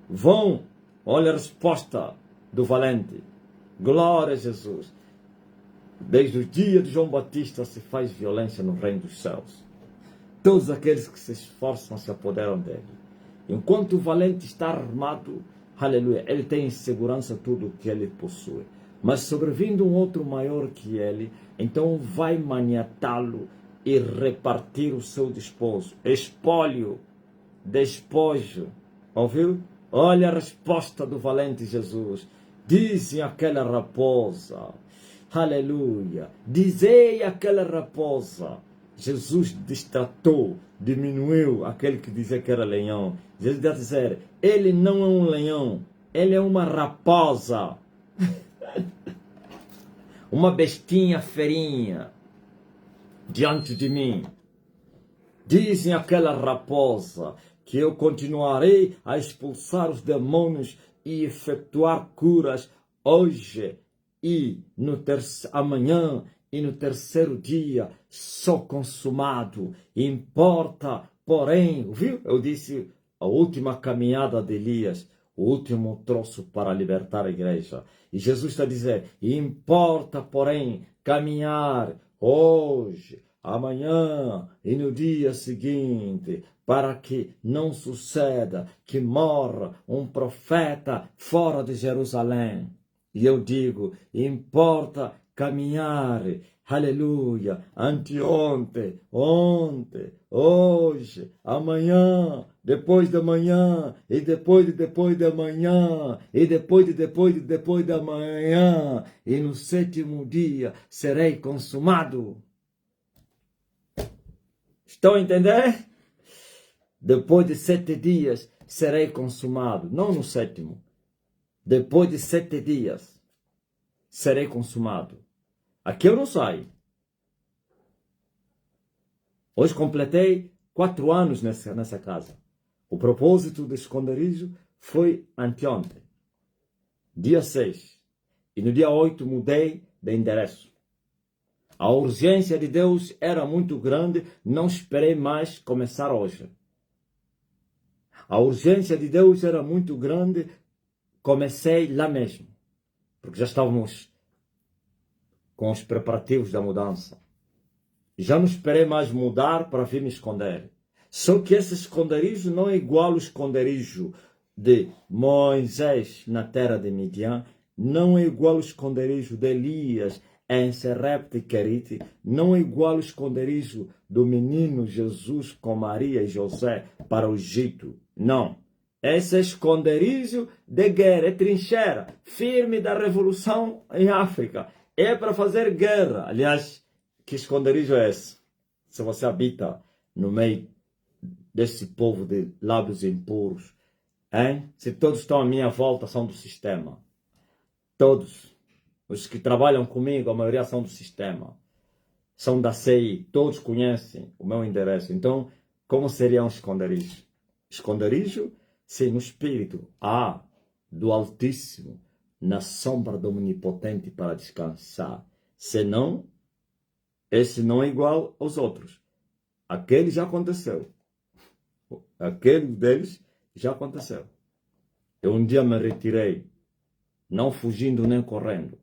Vão, olha a resposta do valente. Glória a Jesus. Desde o dia de João Batista se faz violência no reino dos céus. Todos aqueles que se esforçam se apoderam dele. Enquanto o valente está armado, aleluia, ele tem em segurança tudo o que ele possui. Mas sobrevindo um outro maior que ele, então vai maniatá-lo e repartir o seu despojo. Espólio, despojo. Ouviu? Olha a resposta do valente Jesus. Dizem aquela raposa, aleluia, dizei aquela raposa. Jesus destratou, diminuiu aquele que dizia que era leão. Jesus deve dizer, ele não é um leão, ele é uma raposa. Uma bestinha ferinha diante de mim. Dizem aquela raposa que eu continuarei a expulsar os demônios e efetuar curas hoje e amanhã e no terceiro dia sou consumado. Importa, porém, viu? Eu disse a última caminhada de Elias. o último troço para libertar a igreja. E Jesus está a dizer, importa, porém, caminhar hoje, amanhã e no dia seguinte, para que não suceda que morra um profeta fora de Jerusalém. E eu digo, importa caminhar, aleluia, anteontem, ontem, hoje, amanhã, depois da manhã, e depois de amanhã, e depois da manhã, e no sétimo dia serei consumado. Estão a entender? Depois de 7 dias serei consumado, não no sétimo. Depois de 7 dias serei consumado. Aqui eu não saio. Hoje completei 4 anos nessa casa. O propósito do esconderijo foi anteontem, dia 6. E no dia 8 mudei de endereço. A urgência de Deus era muito grande, não esperei mais começar hoje. A urgência de Deus era muito grande, comecei lá mesmo. Porque já estávamos com os preparativos da mudança. Já não esperei mais mudar para vir me esconder. Só que esse esconderijo não é igual ao esconderijo de Moisés na terra de Midian, não é igual ao esconderijo de Elias em Serepta e Querite, não é igual ao esconderijo do menino Jesus com Maria e José para o Egito. Não. Esse é esconderijo de guerra, é trincheira firme da revolução em África. É para fazer guerra. Aliás, que esconderijo é esse? Se você habita no meio desse povo de lábios impuros, hein? Se todos estão à minha volta são do sistema. Todos. Os que trabalham comigo, a maioria são do sistema. São da CI. Todos conhecem o meu endereço. Então, como seria um esconderijo? Esconderijo, se no espírito há do Altíssimo, na sombra do Onipotente para descansar. Senão, esse não é igual aos outros. Aquele já aconteceu. Aquele deles já aconteceu. Eu um dia me retirei, não fugindo nem correndo.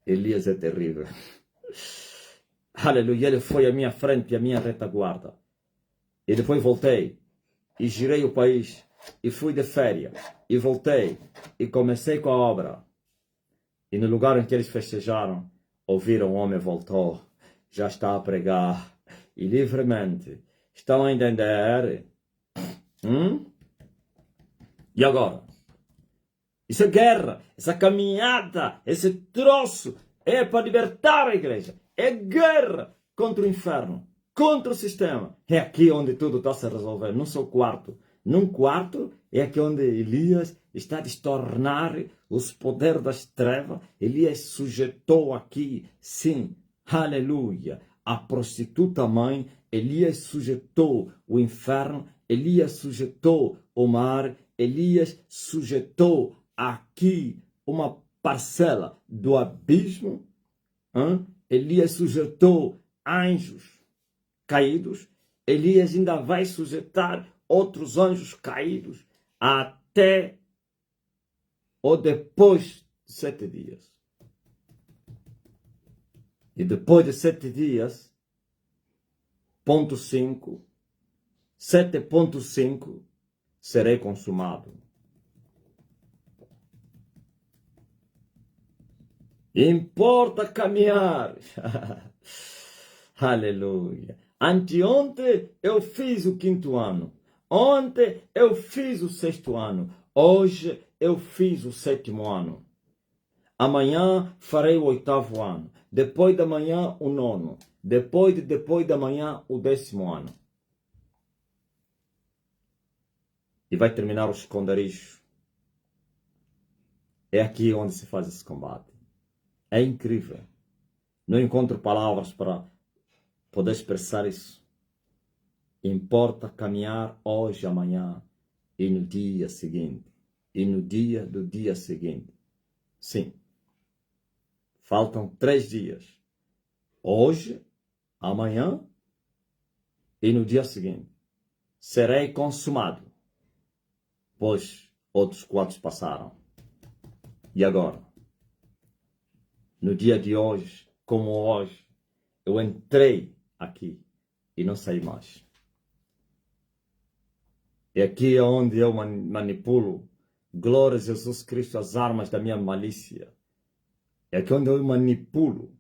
Elias é terrível. Aleluia, ele foi à minha frente e à minha retaguarda. E depois voltei e girei o país e fui de férias e voltei e comecei com a obra. E no lugar em que eles festejaram, ouviram o homem voltou, já está a pregar e livremente. Estão a entender? E agora? Isso é guerra, essa caminhada, esse troço é para libertar a igreja. É guerra contra o inferno, contra o sistema. É aqui onde tudo está a se resolver, num só quarto. Num quarto é aqui onde Elias está a destornar os poderes das trevas. Elias sujeitou aqui, sim, aleluia, a prostituta mãe. Elias sujeitou o inferno. Elias sujeitou o mar. Elias sujeitou aqui uma parcela do abismo. Elias sujeitou anjos caídos. Elias ainda vai sujeitar outros anjos caídos até ou depois de 7 dias. E depois de 7 dias, ponto 5, 7.5, serei consumado. Importa caminhar. Aleluia. Anteontem eu fiz o 5º ano. Ontem eu fiz o 6º ano. Hoje eu fiz o 7º ano. Amanhã farei o 8º ano. Depois da manhã o 9º. Depois da manhã o 10º ano. E vai terminar o esconderijo. É aqui onde se faz esse combate. É incrível. Não encontro palavras para poder expressar isso. Importa caminhar hoje, amanhã e no dia seguinte. E no dia do dia seguinte. Sim. Faltam 3 dias. Hoje, amanhã e no dia seguinte. Serei consumado. Pois outros 4 passaram. E agora? No dia de hoje, como hoje, eu entrei aqui e não saí mais. E aqui é onde eu manipulo, glória a Jesus Cristo, as armas da minha malícia. É aqui onde eu manipulo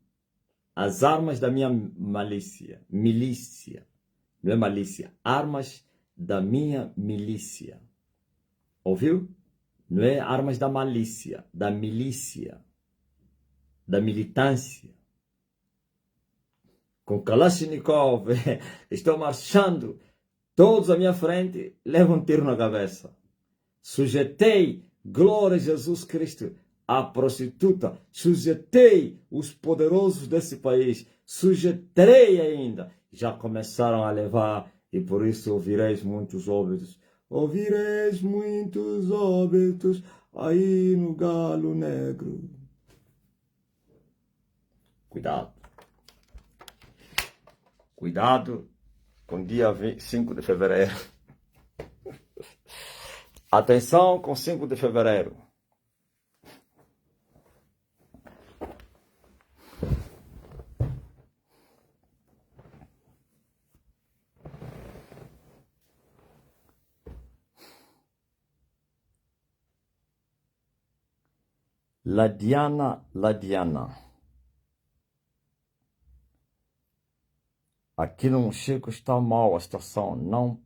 as armas da minha malícia. Milícia. Não é malícia. Armas da minha milícia. Ouviu? Não é armas da malícia, da milícia, da militância. Com Kalashnikov, estou marchando, todos à minha frente levam um tiro na cabeça. Sujeitei, glória a Jesus Cristo, a prostituta, sujeitei os poderosos desse país, sujeitei ainda. Já começaram a levar e por isso ouvireis muitos óbitos. Ouvireis muitos óbitos aí no galo negro. Cuidado. Cuidado com dia 5 de fevereiro. Atenção com 5 de fevereiro. Ladiana. Aqui no Chico está mal a situação. Não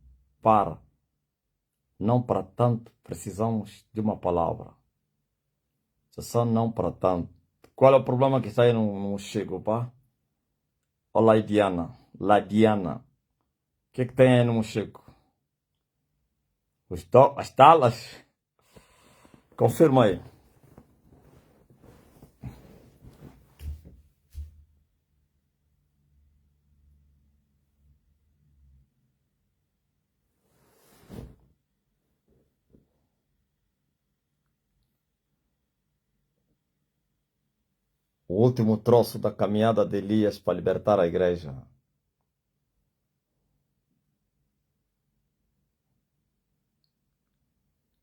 para tanto. Precisamos de uma palavra. Situação não para tanto. Qual é o problema que está aí no Chico, pá? Ó, Ladiana. O que tem aí no Chico? As talas? Confirma aí. O último troço da caminhada de Elias para libertar a igreja.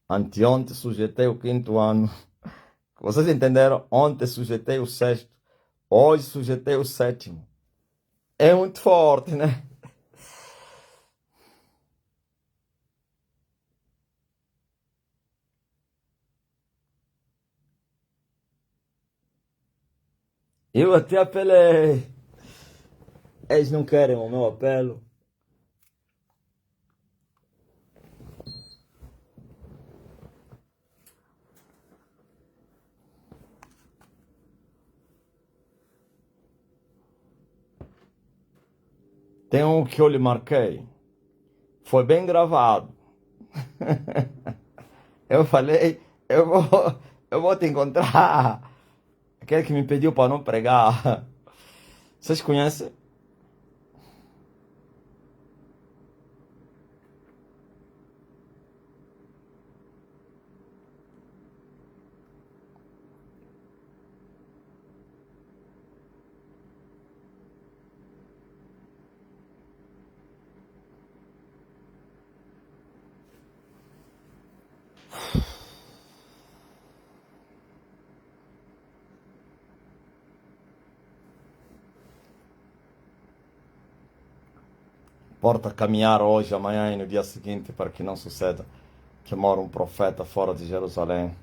Anteontem sujeitei o 5º ano. Vocês entenderam? Ontem sujeitei o 6º. Hoje sujeitei o 7º. É muito forte, né? Eu até apelei. Eles não querem o meu apelo. Tem um que eu lhe marquei. Foi bem gravado. Eu falei, eu vou te encontrar. Aquele que me pediu para não pregar. Vocês conhecem? Importa caminhar hoje, amanhã e no dia seguinte para que não suceda que mora um profeta fora de Jerusalém.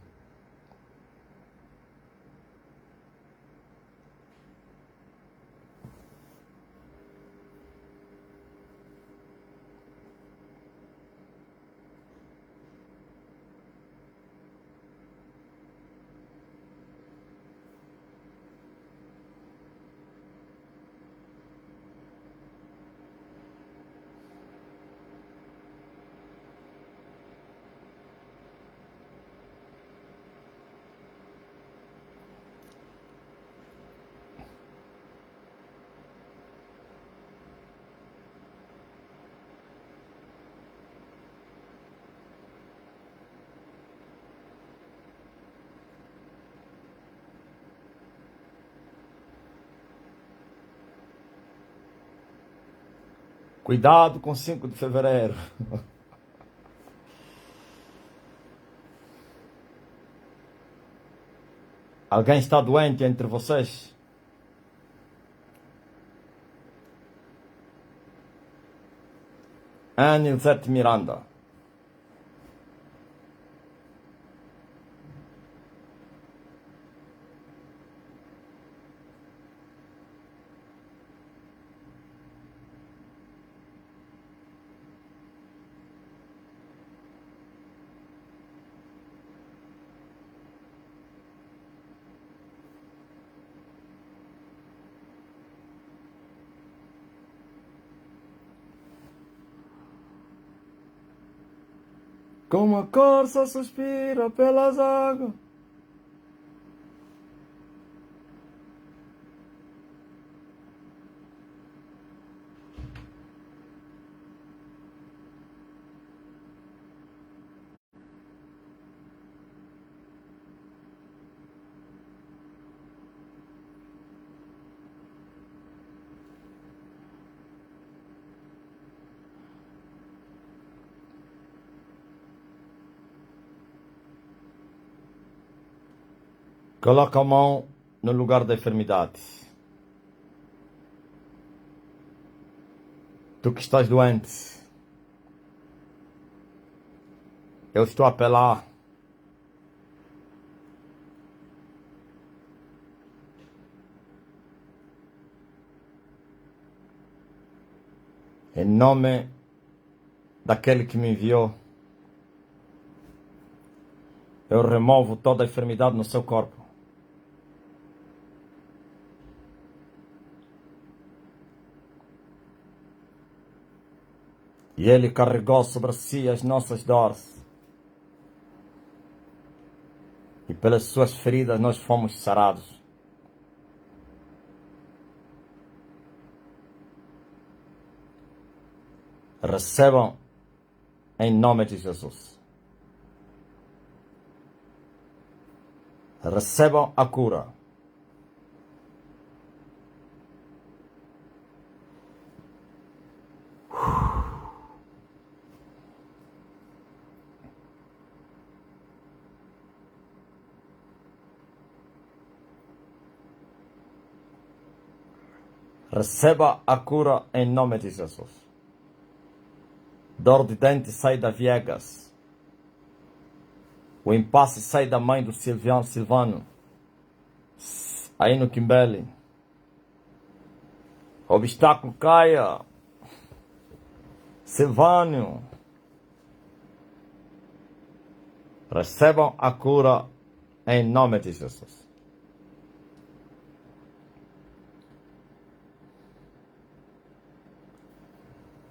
Cuidado com 5 de fevereiro. Alguém está doente entre vocês? Anilzete Miranda. Como a corça suspira pelas águas. Coloca a mão no lugar da enfermidade. Tu que estás doente, eu estou a apelar. Em nome daquele que me enviou, eu removo toda a enfermidade no seu corpo. E Ele carregou sobre si as nossas dores. E pelas suas feridas nós fomos sarados. Recebam em nome de Jesus. Recebam a cura. Receba a cura em nome de Jesus. Dor de dente sai da Viegas. O impasse sai da mãe do Silvano. Aí no Kimbele. Obstáculo caia. Silvânio. Recebam a cura em nome de Jesus.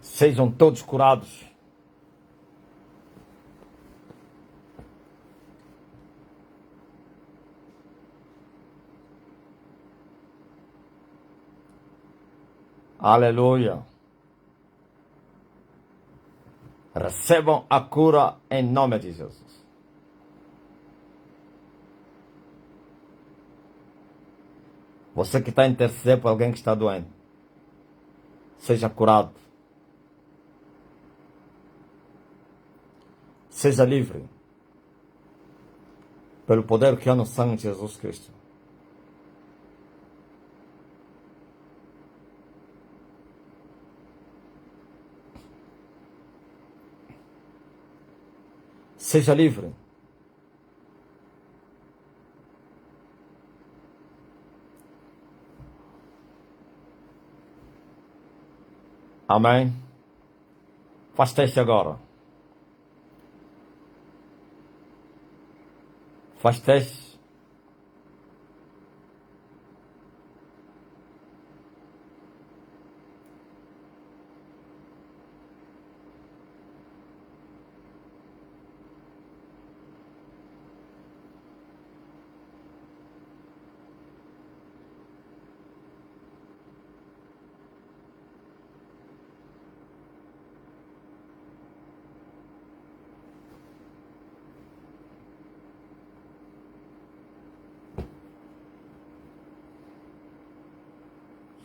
Sejam todos curados. Aleluia. Recebam a cura em nome de Jesus. Você que está a interceder por alguém que está doente, seja curado. Seja livre. Pelo poder que há no sangue de Jesus Cristo. Seja livre. Amém? Faz teste agora. Faz teste.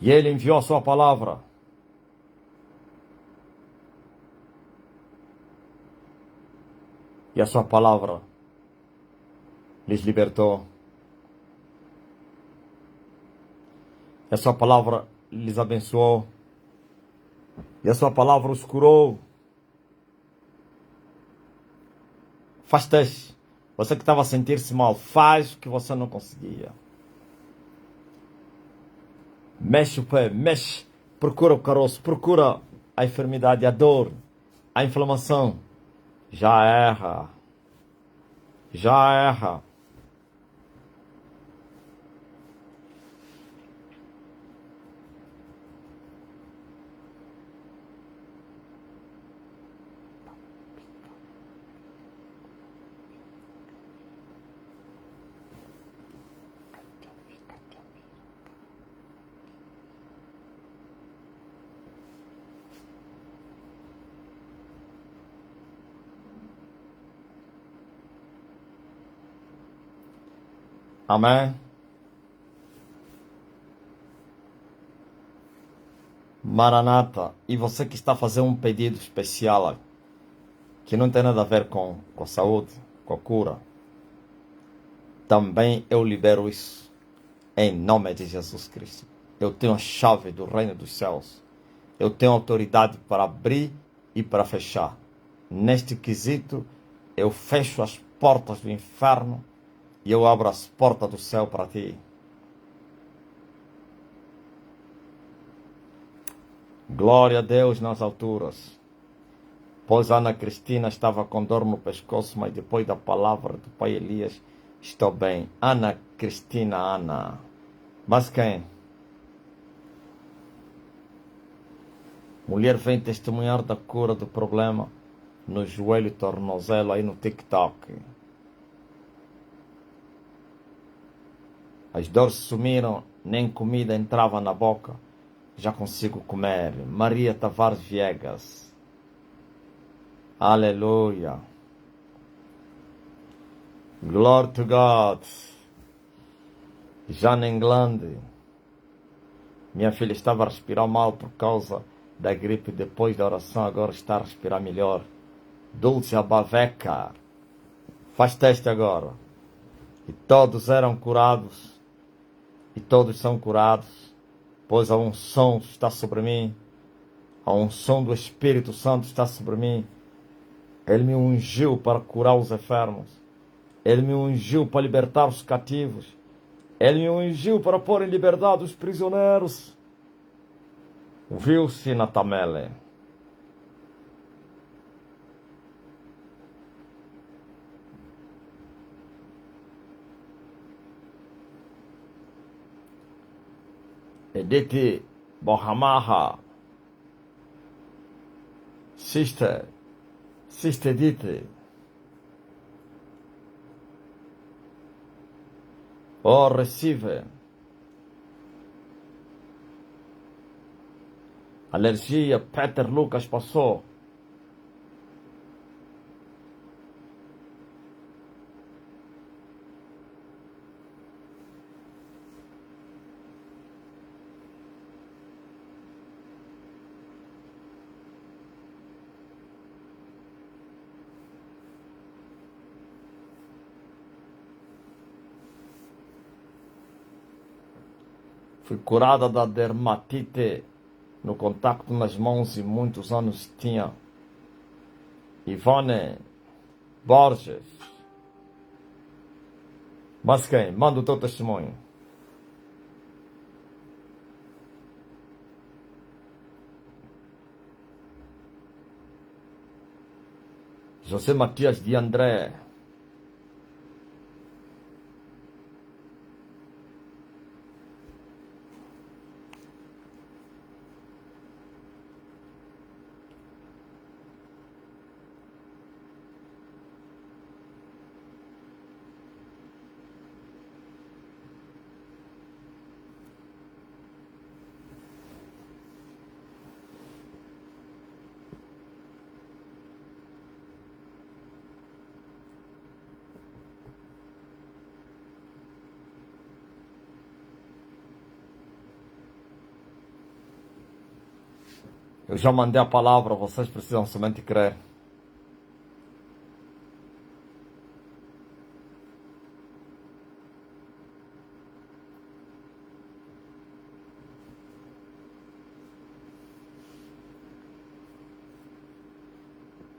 E Ele enviou a sua palavra. E a sua palavra lhes libertou. E a sua palavra lhes abençoou. E a sua palavra os curou. Faz teste. Você que estava a sentir-se mal, faz o que você não conseguia. Mexe o pé, mexe. Procura o caroço, procura a enfermidade, a dor, a inflamação. Já erra. Já erra. Amém? Maranata. E você que está fazendo um pedido especial, que não tem nada a ver com a saúde, com a cura, também eu libero isso em nome de Jesus Cristo. Eu tenho a chave do reino dos céus. Eu tenho autoridade para abrir e para fechar. Neste quesito, eu fecho as portas do inferno e eu abro as portas do céu para ti. Glória a Deus nas alturas. Pois Ana Cristina estava com dor no pescoço, mas depois da palavra do pai Elias, estou bem. Ana Cristina, Ana. Mas quem? Mulher vem testemunhar da cura do problema no joelho e tornozelo aí no TikTok. As dores sumiram, nem comida entrava na boca. Já consigo comer. Maria Tavares Viegas. Aleluia. Glory to God. Jane England. Minha filha estava a respirar mal por causa da gripe. Depois da oração, agora está a respirar melhor. Dulce Abaveca. Faz teste agora. E todos eram curados. E todos são curados. Pois a unção está sobre mim. A unção do Espírito Santo está sobre mim. Ele me ungiu para curar os enfermos. Ele me ungiu para libertar os cativos. Ele me ungiu para pôr em liberdade os prisioneiros. Viu-se na Tamele. Edith Bohamaha. Sister Edith. Oh, receive. Alergia, Peter Lucas passou. Fui curada da dermatite no contato nas mãos e muitos anos tinha. Ivone Borges. Mas quem? Manda o teu testemunho. José Matias de André. Eu já mandei a palavra, vocês precisam somente crer.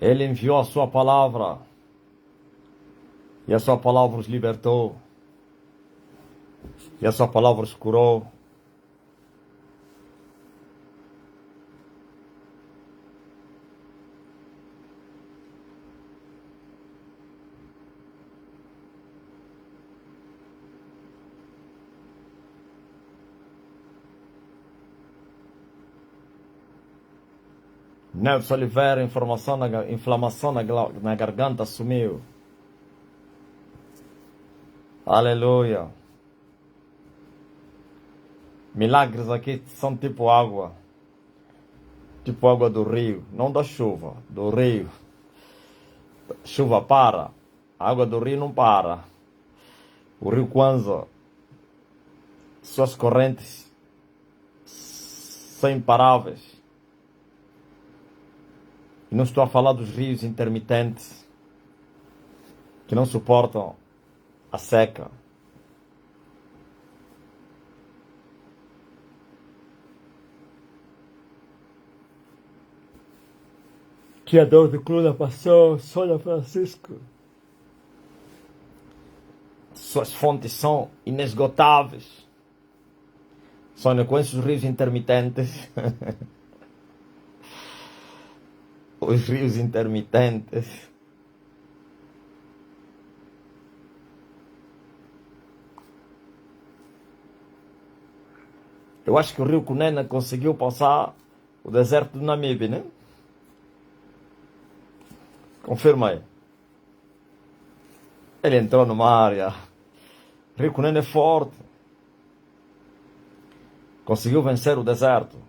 Ele enviou a sua palavra e a sua palavra os libertou e a sua palavra os curou. Nelson Oliveira, inflamação na garganta sumiu. Aleluia. Milagres aqui são tipo água do rio, não da chuva, do rio. Chuva para, a água do rio não para. O rio Kwanza, suas correntes são imparáveis. E não estou a falar dos rios intermitentes que não suportam a seca. Que a dor de coluna passou, Sônia Francisco. Suas fontes são inesgotáveis. Sônia, com esses rios intermitentes. Os rios intermitentes. Eu acho que o rio Cunene conseguiu passar o deserto do Namibe, né? Confirma aí. Ele entrou numa área. O rio Cunene é forte. Conseguiu vencer o deserto.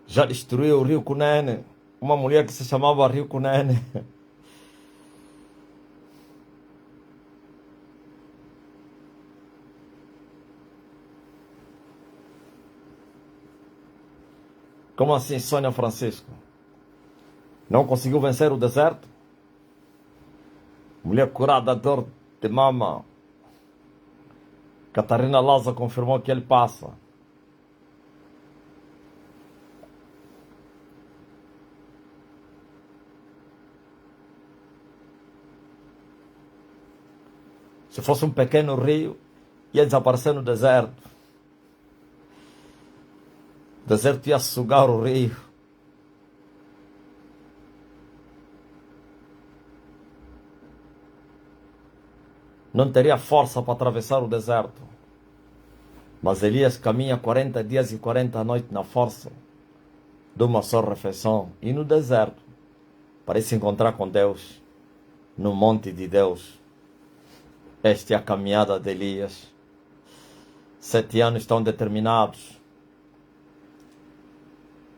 Já destruiu o rio Cunene. Uma mulher que se chamava Rio Cunene. Como assim, Sônia Francisco? Não conseguiu vencer o deserto? Mulher curada da dor de mama. Catarina Laza confirmou que ele passa. Se fosse um pequeno rio, ia desaparecer no deserto. O deserto ia sugar o rio. Não teria força para atravessar o deserto. Mas Elias caminha 40 dias e 40 noites na força de uma só refeição. E no deserto, para se encontrar com Deus, no monte de Deus. Esta é a caminhada de Elias. 7 anos estão determinados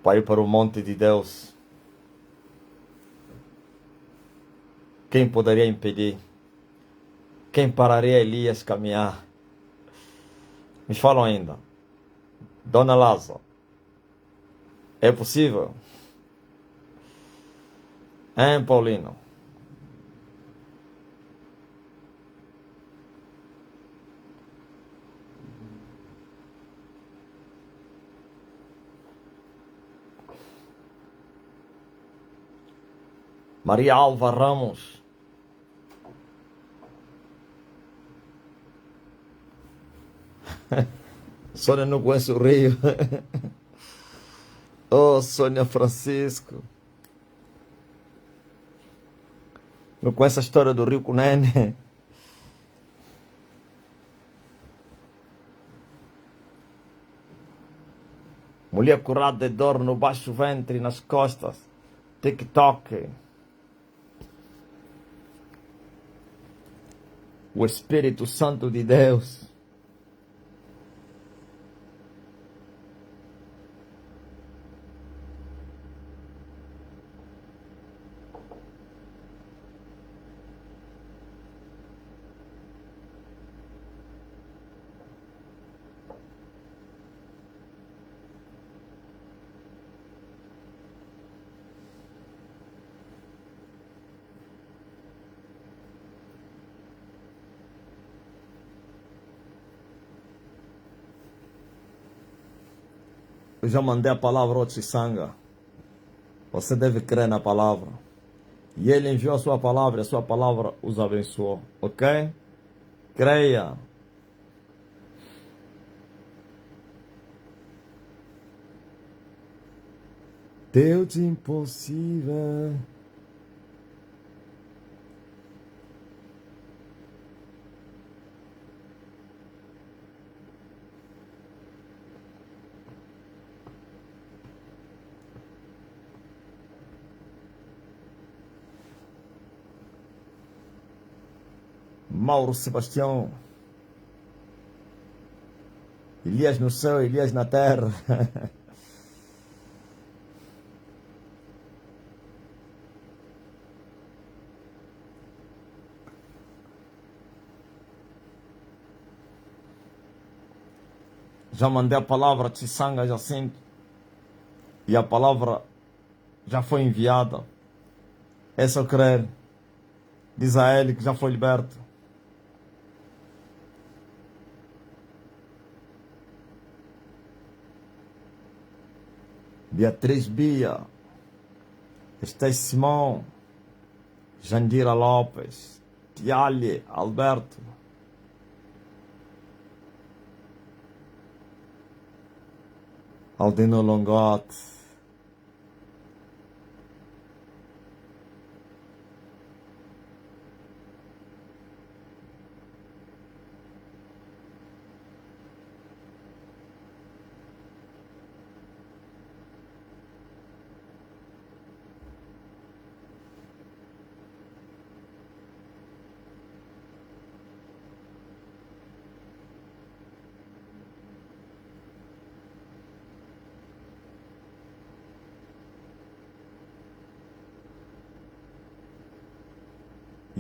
para ir para o monte de Deus. Quem poderia impedir? Quem pararia Elias caminhar? Me falam ainda. Dona Lázaro, é possível? Hein, Paulino? Maria Alva Ramos. Sônia não conhece o rio. Oh, Sônia Francisco. Não conhece a história do rio Cunene. Mulher curada de dor no baixo ventre e nas costas. TikTok. O Espírito Santo de Deus. Eu já mandei a palavra ao Chisanga. Você deve crer na palavra. E ele enviou a sua palavra, e a sua palavra os abençoou. Ok? Creia. Deus impossível. Mauro Sebastião. Elias no céu, Elias na terra. Já mandei a palavra Tsanga Jacinto. E a palavra já foi enviada. É só crer. Diz a ele que já foi liberto. Beatriz Bia. Estés Simão. Jandira Lopes. Tiale Alberto. Aldino Longote.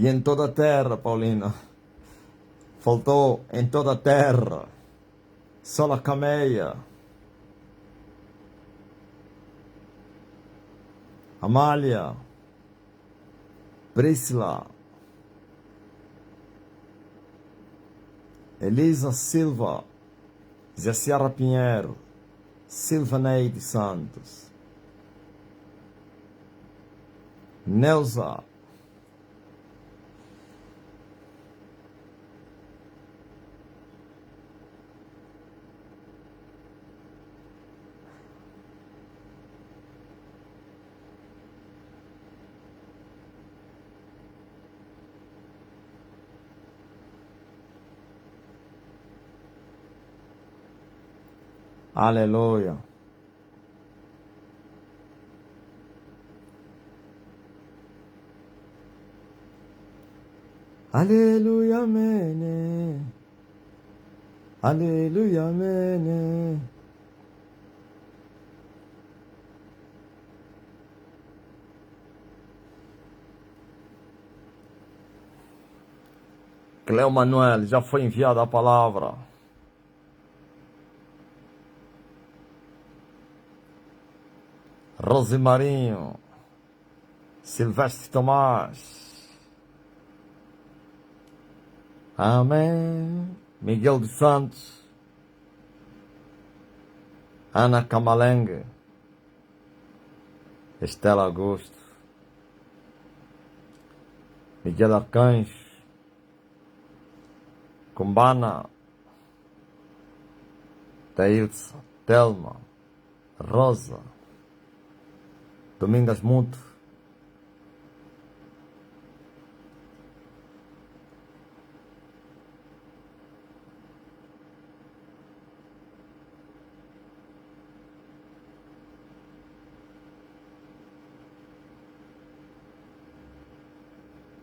E em toda a terra, Paulina. Faltou em toda a terra. Sola Cameia. Amália. Priscila. Elisa Silva. Jaciara Pinheiro. Silva Neide Santos. Neuza. Aleluia. Aleluia, amém. Aleluia, amém. Cleo Manuel, já foi enviada a palavra. Rosemarinho. Silvestre Tomás. Amém. Miguel dos Santos. Ana Camalengue. Estela Augusto. Miguel Arcanjo. Cumbana. Taílson. Telma. Rosa. Domingas Muto.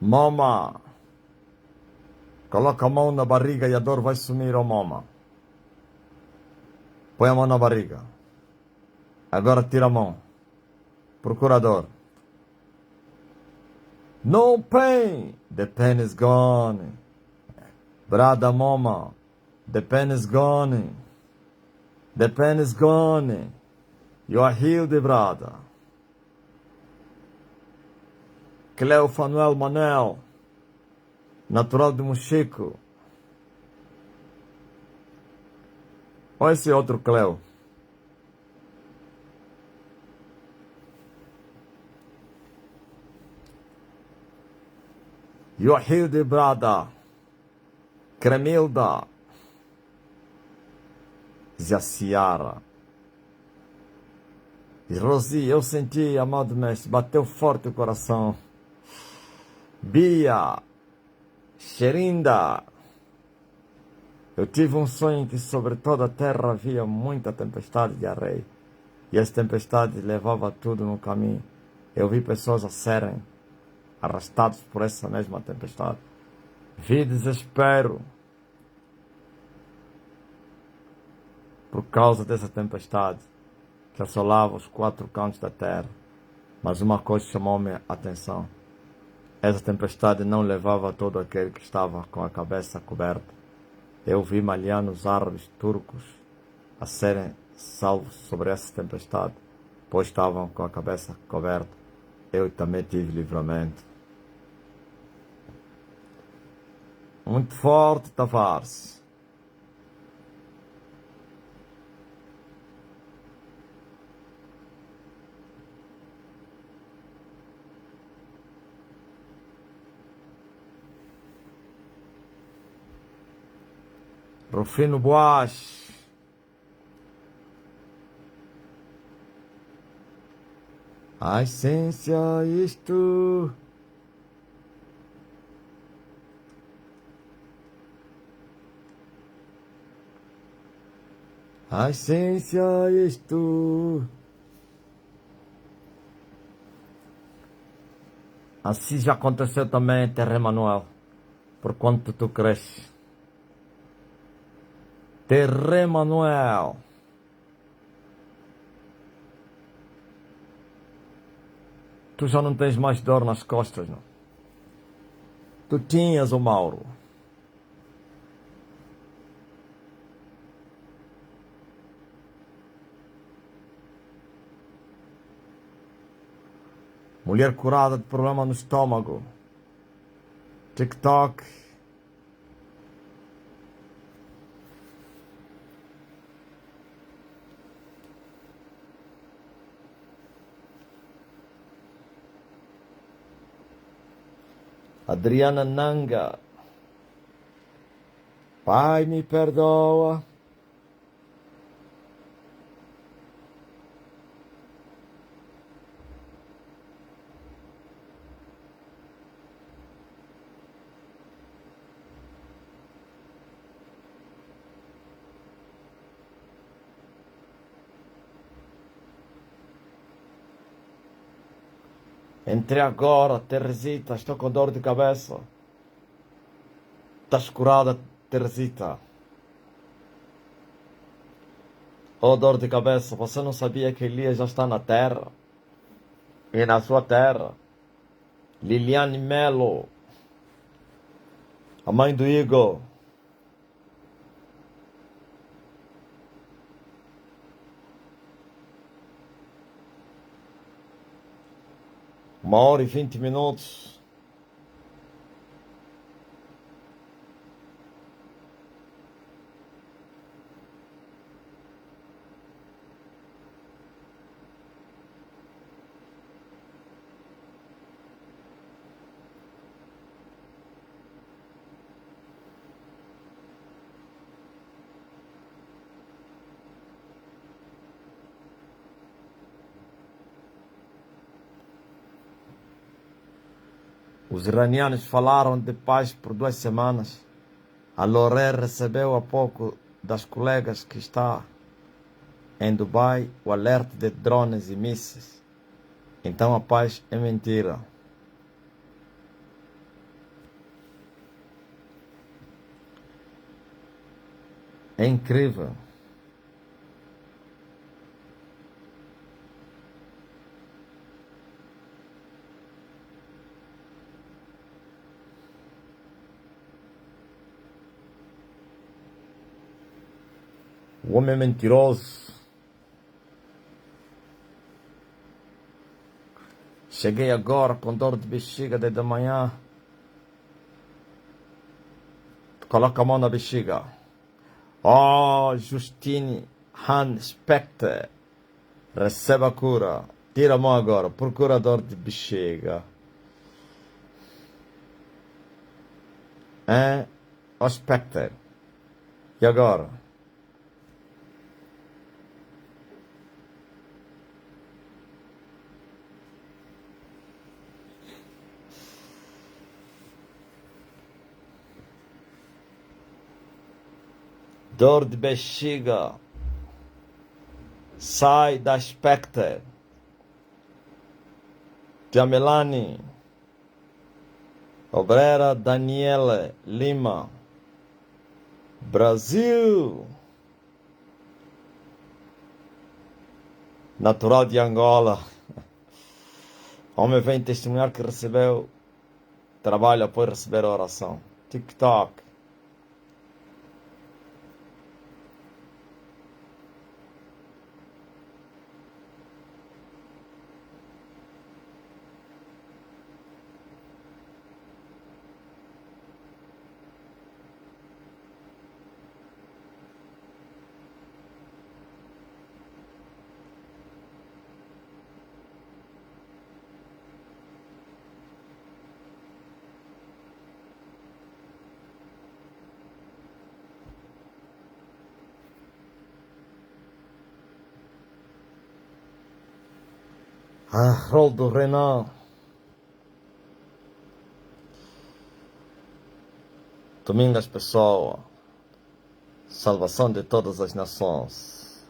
Mama. Coloca a mão na barriga e a dor vai sumir, oh mama. Põe a mão na barriga. Agora tira a mão. Procurador. No pain. The pain is gone. Brada mama. The pain is gone. The pain is gone. You are healed, brother. Cleo Fanuel Manel. Natural de Mochico. Olha esse outro Cleo. Joahilde Brada, Cremilda, Jaciara. E Rosi, eu senti, amado mestre, bateu forte o coração. Bia, Xerinda. Eu tive um sonho em que sobre toda a terra havia muita tempestade de areia. E essa tempestade levava tudo no caminho. Eu vi pessoas a serem arrastadas por essa mesma tempestade. Vi desespero por causa dessa tempestade que assolava os 4 cantos da terra. Mas uma coisa chamou-me a atenção. Essa tempestade não levava todo aquele que estava com a cabeça coberta. Eu vi malianos árabes turcos a serem salvos sobre essa tempestade, pois estavam com a cabeça coberta. Eu também tive livramento. Muito forte, Tavares. Rufino Boas. A essência isto. A essência isto. Assim já aconteceu também em Terra Emanuel. Por quanto tu cresces. Terra Emanuel. Tu já não tens mais dor nas costas, não? Tu tinhas, o Mauro. Mulher curada de problema no estômago. TikTok. Adriana Nanga. Pai, me perdoa. Entrei agora, Teresita, estou com dor de cabeça. Estás curada, Teresita. Oh, dor de cabeça, você não sabia que Elias já está na terra? E na sua terra? Liliane Melo, a mãe do Igor. Uma hora e 20 minutos. Os iranianos falaram de paz por 2 semanas. A Loré recebeu há pouco das colegas que está em Dubai o alerta de drones e mísseis. Então a paz é mentira. É incrível. O homem é mentiroso. Cheguei agora com dor de bexiga desde a manhã. Coloca a mão na bexiga. Oh, Justine Han Specter. Receba a cura. Tira a mão agora. Procurador de bexiga. É o Spectre. E agora? Dor de bexiga. Sai da Spectre. Jamelani. Obreira Daniele Lima. Brasil. Natural de Angola. Homem vem testemunhar que recebeu trabalho após receber a oração. TikTok. Haroldo Renan. Domingos Pessoa. Salvação de todas as nações.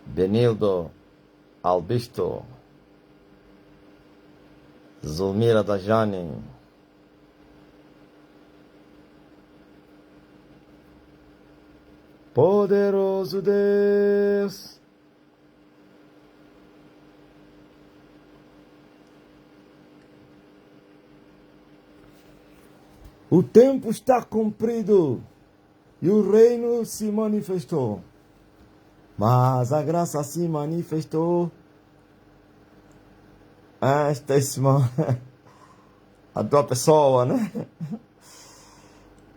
Benildo Albisto. Zulmira Dajani. Poderoso Deus. O tempo está cumprido e o reino se manifestou. Mas a graça se manifestou. Esta a tua pessoa, né?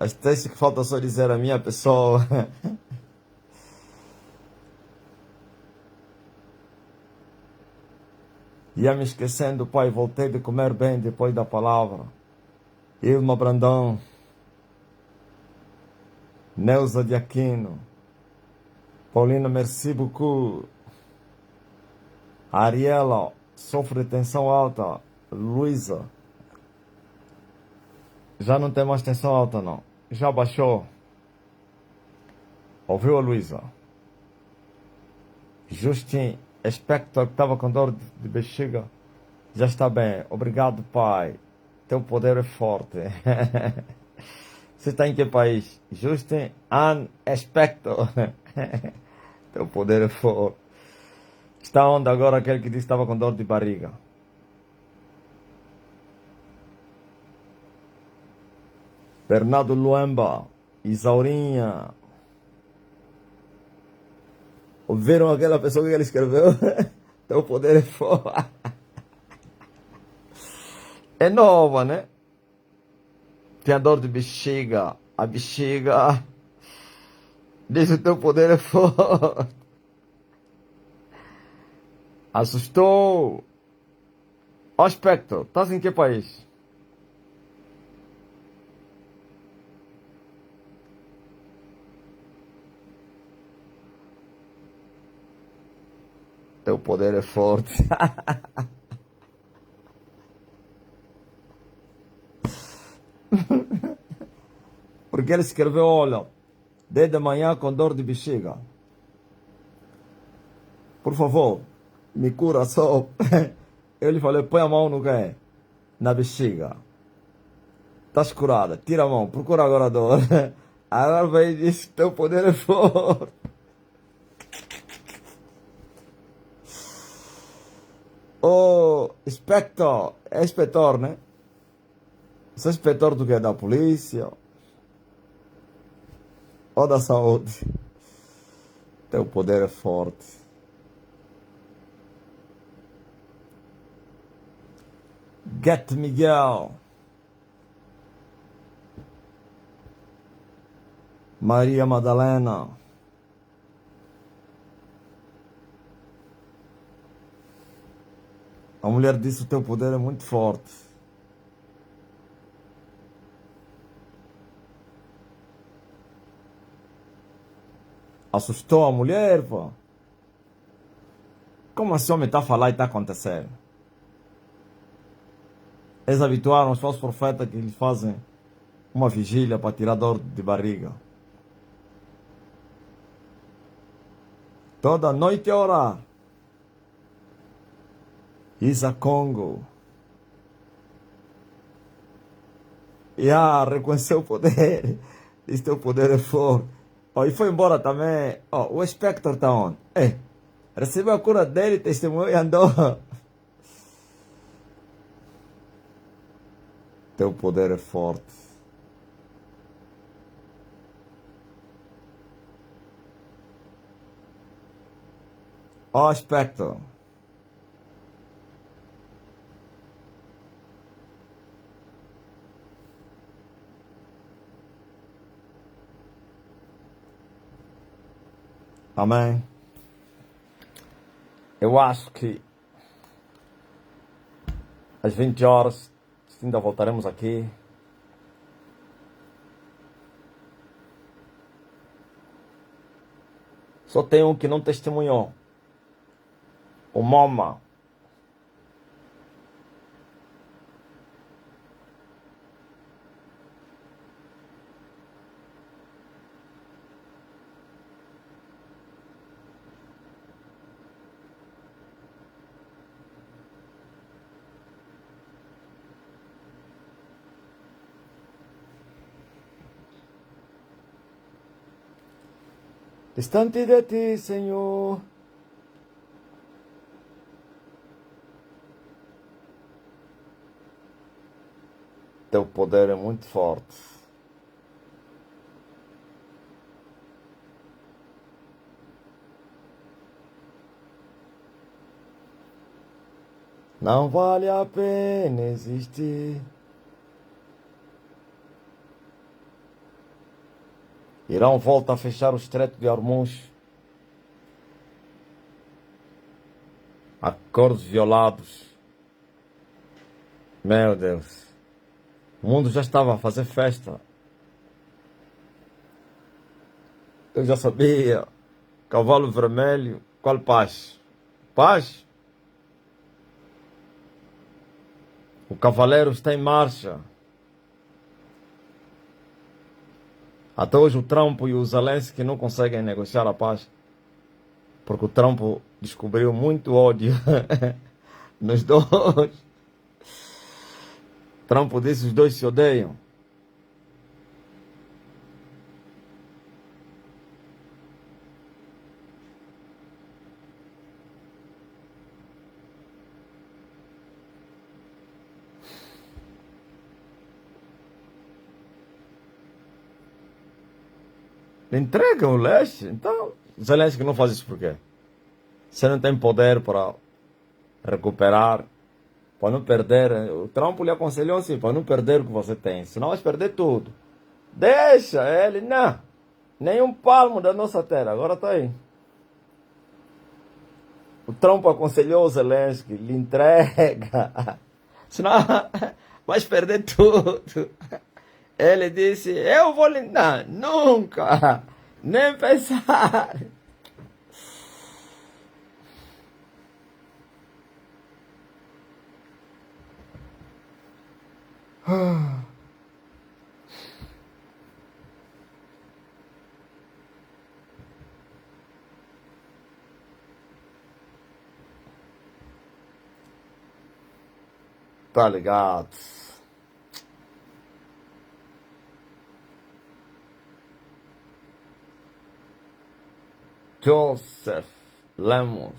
Esta que falta só dizer a minha pessoa. Ia me esquecendo, pai, voltei de comer bem depois da palavra. Ilma Brandão, Neuza de Aquino, Paulina Merci beaucoup, Ariela, sofre de tensão alta, Luísa, já não tem mais tensão alta não, já baixou, ouviu a Luísa? Justin Spector, que estava com dor de bexiga, já está bem, obrigado pai, teu poder é forte. Você está em que país? Justin An Spector. Teu poder é forte. Está onde agora aquele que disse que estava com dor de barriga? Bernardo Luemba. Isaurinha. Ouviram aquela pessoa que ele escreveu? Teu poder é forte. É nova, né? Tem dor de bexiga. A bexiga diz o teu poder é forte. Assustou. Ó, Spector, estás em que país? Teu poder é forte. Porque ele escreveu, olha, desde a manhã com dor de bexiga. Por favor, me cura só. Eu lhe falei, põe a mão no quê? Na bexiga. Estás curada, tira a mão, procura agora a dor. Agora vem e diz, teu poder é forte. Ô, Spector, é inspetor, né? Você é inspetor do quê? Da polícia? Ou da saúde? Teu poder é forte. Get Miguel. Maria Madalena. A mulher disse: o teu poder é muito forte. Assustou a mulher, pô. Como assim o homem está a falar e está a acontecer? Eles habituaram os falsos profetas que eles fazem uma vigília para tirar dor de barriga. Toda noite a orar. Isa Congo. E reconheceu o poder. Diz que o poder é forte. Oh, e foi embora também. Oh, o Spectre está onde? Recebeu a cura dele, testemunhou e andou. Teu poder é forte. Oh, Spectre. Amém. Eu acho que às 20 horas ainda voltaremos aqui. Só tem um que não testemunhou. O Moma. Distante de ti, Senhor. Teu poder é muito forte. Não vale a pena existir. Irão volta a fechar o Estreito de Hormuz. Acordos violados. Meu Deus. O mundo já estava a fazer festa. Eu já sabia. Cavalo vermelho. Qual paz? Paz? O cavaleiro está em marcha. Até hoje o Trump e o Zelensky não conseguem negociar a paz. Porque o Trump descobriu muito ódio nos dois. Trump disse que os dois se odeiam. Entregam o leste. Então, Zelensky não faz isso por quê? Você não tem poder para recuperar, para não perder. O Trump lhe aconselhou assim, para não perder o que você tem, senão vai perder tudo. Deixa ele, não. Nem um palmo da nossa terra, agora está aí. O Trump aconselhou o Zelensky, lhe entrega, senão vai perder tudo. Ele disse, eu vou lhe dar, nunca, nem pensar. Tá ligado? Joseph Lemos.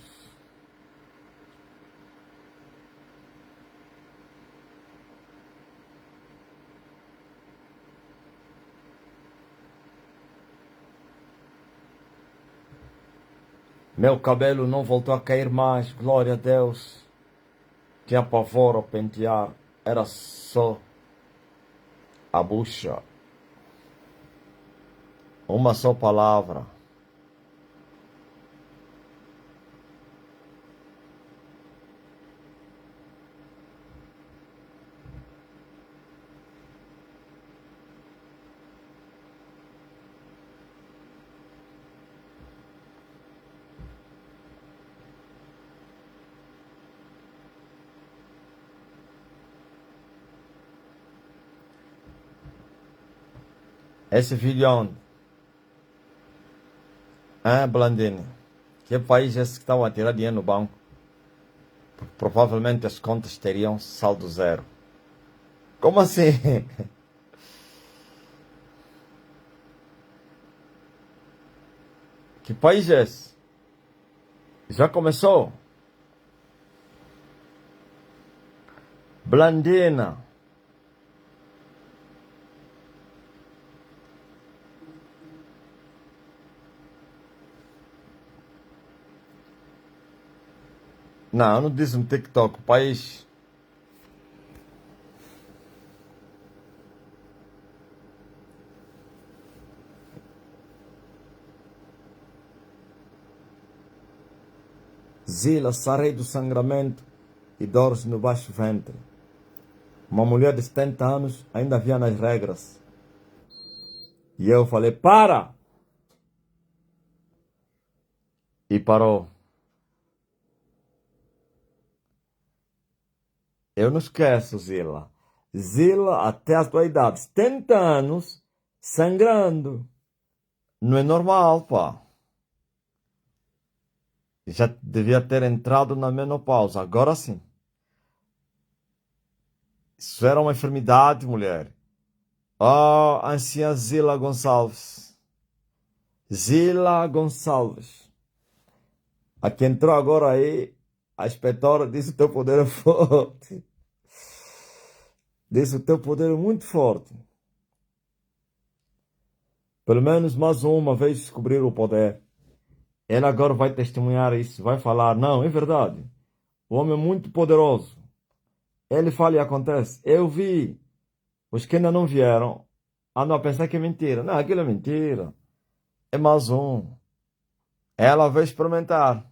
Meu cabelo não voltou a cair mais, glória a Deus. Tinha pavor ao pentear, era só a bucha. Uma só palavra. Esse vídeo é onde? Ah, Blandini. Que país é esse que estava a tirar dinheiro no banco? Porque provavelmente as contas teriam saldo zero. Como assim? Que país é esse? Já começou? Blandina. Não, não disse no TikTok. O país. Zila, sarei do sangramento e dores no baixo ventre. Uma mulher de 70 anos ainda havia nas regras. E eu falei, para! E parou. Eu não esqueço, Zila. Zila, até a tua idade, 70 anos, sangrando. Não é normal, pá. Já devia ter entrado na menopausa. Agora sim. Isso era uma enfermidade, mulher. Oh, anciã Zila Gonçalves. Zila Gonçalves. A que entrou agora aí, a inspetora disse que o teu poder é forte. Disse que o teu poder é muito forte. Pelo menos mais uma vez descobrir o poder. Ela agora vai testemunhar isso, vai falar, não, é verdade. O homem é muito poderoso. Ele fala e acontece. Eu vi. Os que ainda não vieram andam a pensar que é mentira. Não, aquilo é mentira. É mais um. Ela vai experimentar.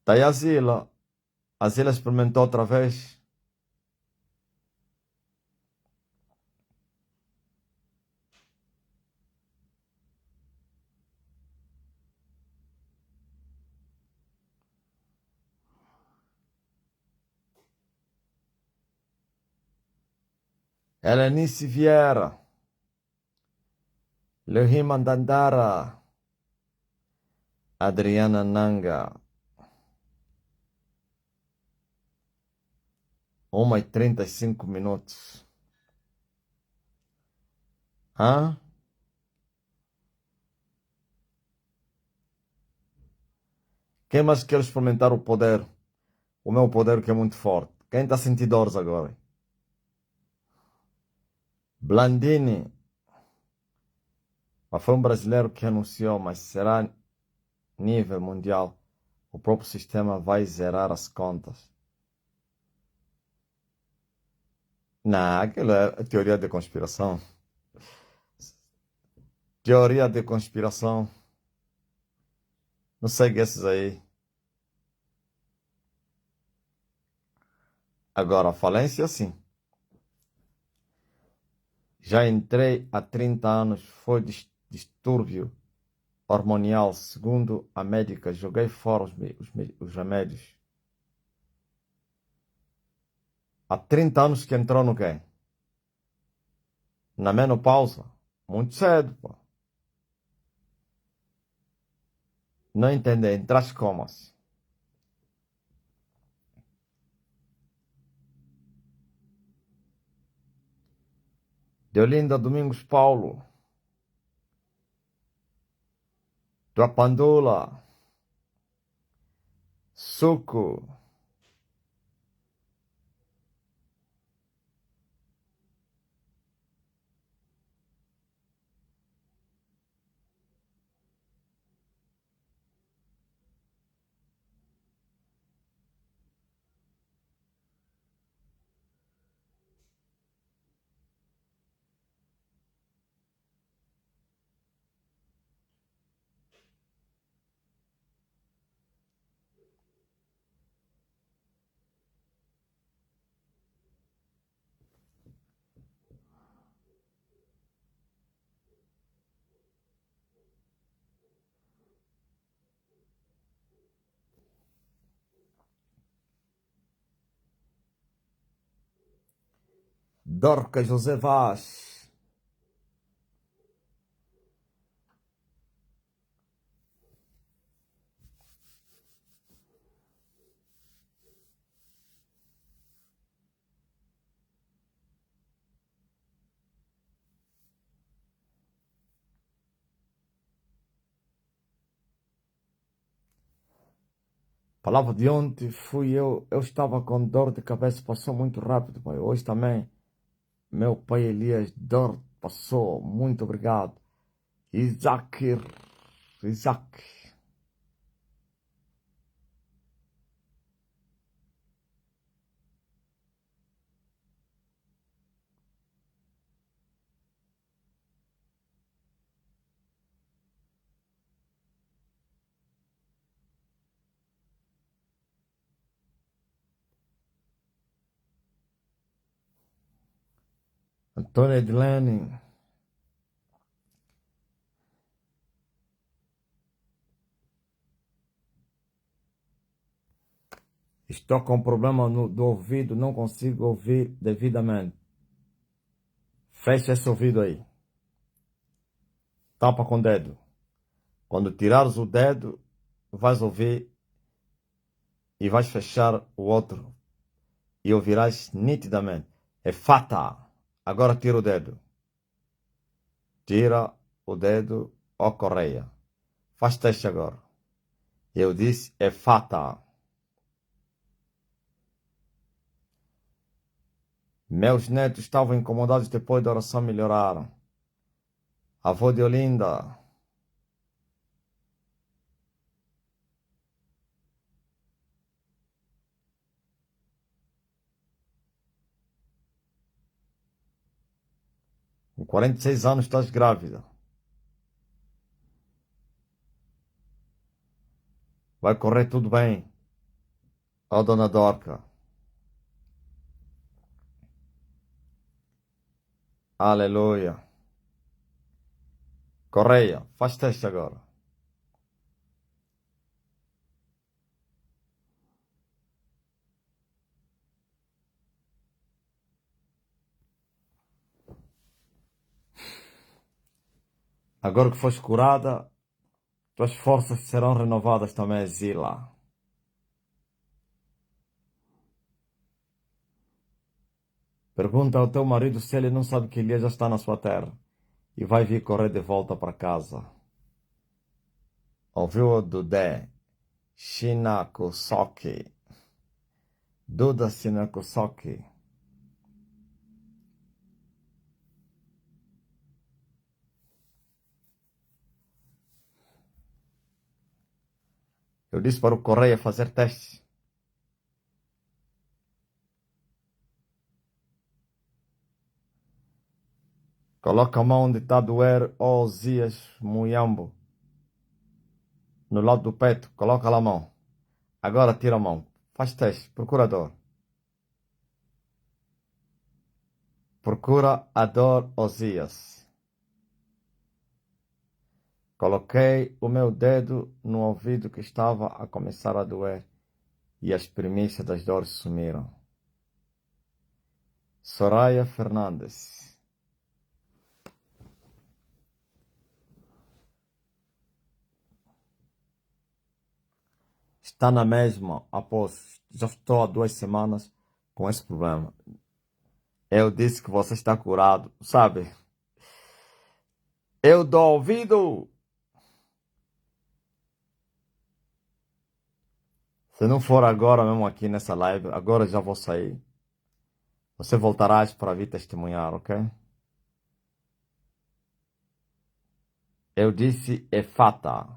Daí a Zila. A Zila experimentou outra vez. Helenice Vieira. Lehima Dandara. Adriana Nanga. 1h35. Hã? Quem mais quer experimentar o poder? O meu poder que é muito forte. Quem está sentindo dores agora? Blandini. Mas foi um brasileiro que anunciou, mas será nível mundial. O próprio sistema vai zerar as contas. Não, aquilo é teoria de conspiração. Teoria de conspiração. Não segue esses aí. Agora, falência, sim. Já entrei há 30 anos. Foi distúrbio hormonial. Segundo a médica, joguei fora os remédios. Há 30 anos que entrou no quê? Na menopausa. Muito cedo, pô. Não entendi. Entraste como assim? Deolinda Domingos Paulo. Trapandula. Suco. Dorcas José Vaz. Palavra de ontem fui eu. Eu estava com dor de cabeça, passou muito rápido, pai. Hoje também, meu pai Elias, dor passou. Muito obrigado. Isaac, Isaac. Antônio Edilene. Estou com problema do ouvido, não consigo ouvir devidamente. Fecha esse ouvido aí. Tapa com o dedo. Quando tirares o dedo, vais ouvir e vais fechar o outro e ouvirás nitidamente. É fata. Agora tira o dedo. Tira o dedo, ó correia. Faz teste agora. Eu disse, é fata. Meus netos estavam incomodados depois da oração, melhoraram. Avô de Olinda. Com 46 anos estás grávida. Vai correr tudo bem. Ó dona Dorca. Aleluia. Correia, faz teste agora. Agora que foste curada, tuas forças serão renovadas também, Zila. Pergunta ao teu marido se ele não sabe que Elias já está na sua terra e vai vir correr de volta para casa. Ouviu o Dudé? Shinakusoki. Duda Shinakusoki. Eu disse para o Correia fazer teste. Coloca a mão onde está a doer, ó Osias Muyambo. No lado do peito, coloca lá a mão. Agora tira a mão. Faz teste, procurador. Procura a dor, Osias. Coloquei o meu dedo no ouvido que estava a começar a doer e as primícias das dores sumiram. Soraya Fernandes. Está na mesma após. Já estou há 2 semanas com esse problema. Eu disse que você está curado, sabe? Eu dou ouvido. Se não for agora mesmo aqui nessa live, agora já vou sair. Você voltarás para vir testemunhar, ok? Eu disse Efata.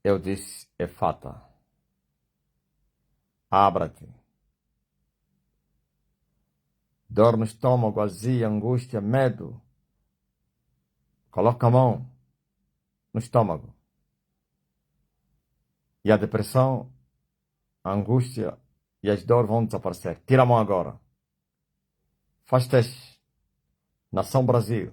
Eu disse Efata. Abra-te. Dor no estômago, azia, angústia, medo. Coloca a mão no estômago. E a depressão, a angústia e as dores vão desaparecer. Tira a mão agora. Faz teste. Nação Brasil.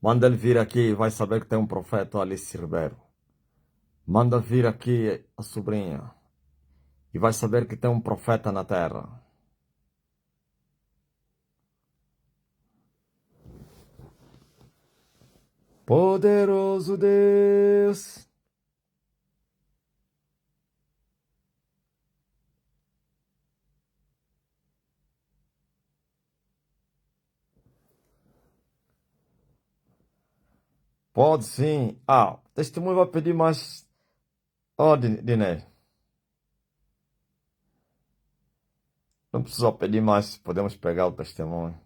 Manda ele vir aqui, vai saber que tem um profeta, Alice Ribeiro. Manda vir aqui a sobrinha e vai saber que tem um profeta na terra. Poderoso Deus. Pode sim. Ah, o testemunho vai pedir mais. Ó, Diné, não precisa pedir mais, podemos pegar o testemunho.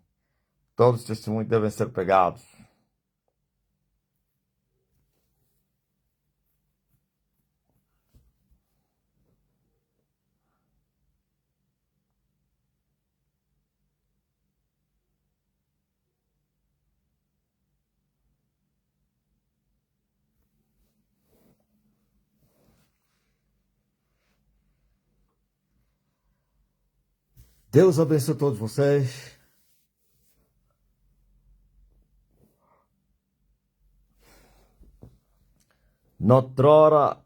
Todos os testemunhos devem ser pegados. Deus abençoe todos vocês. Notrora,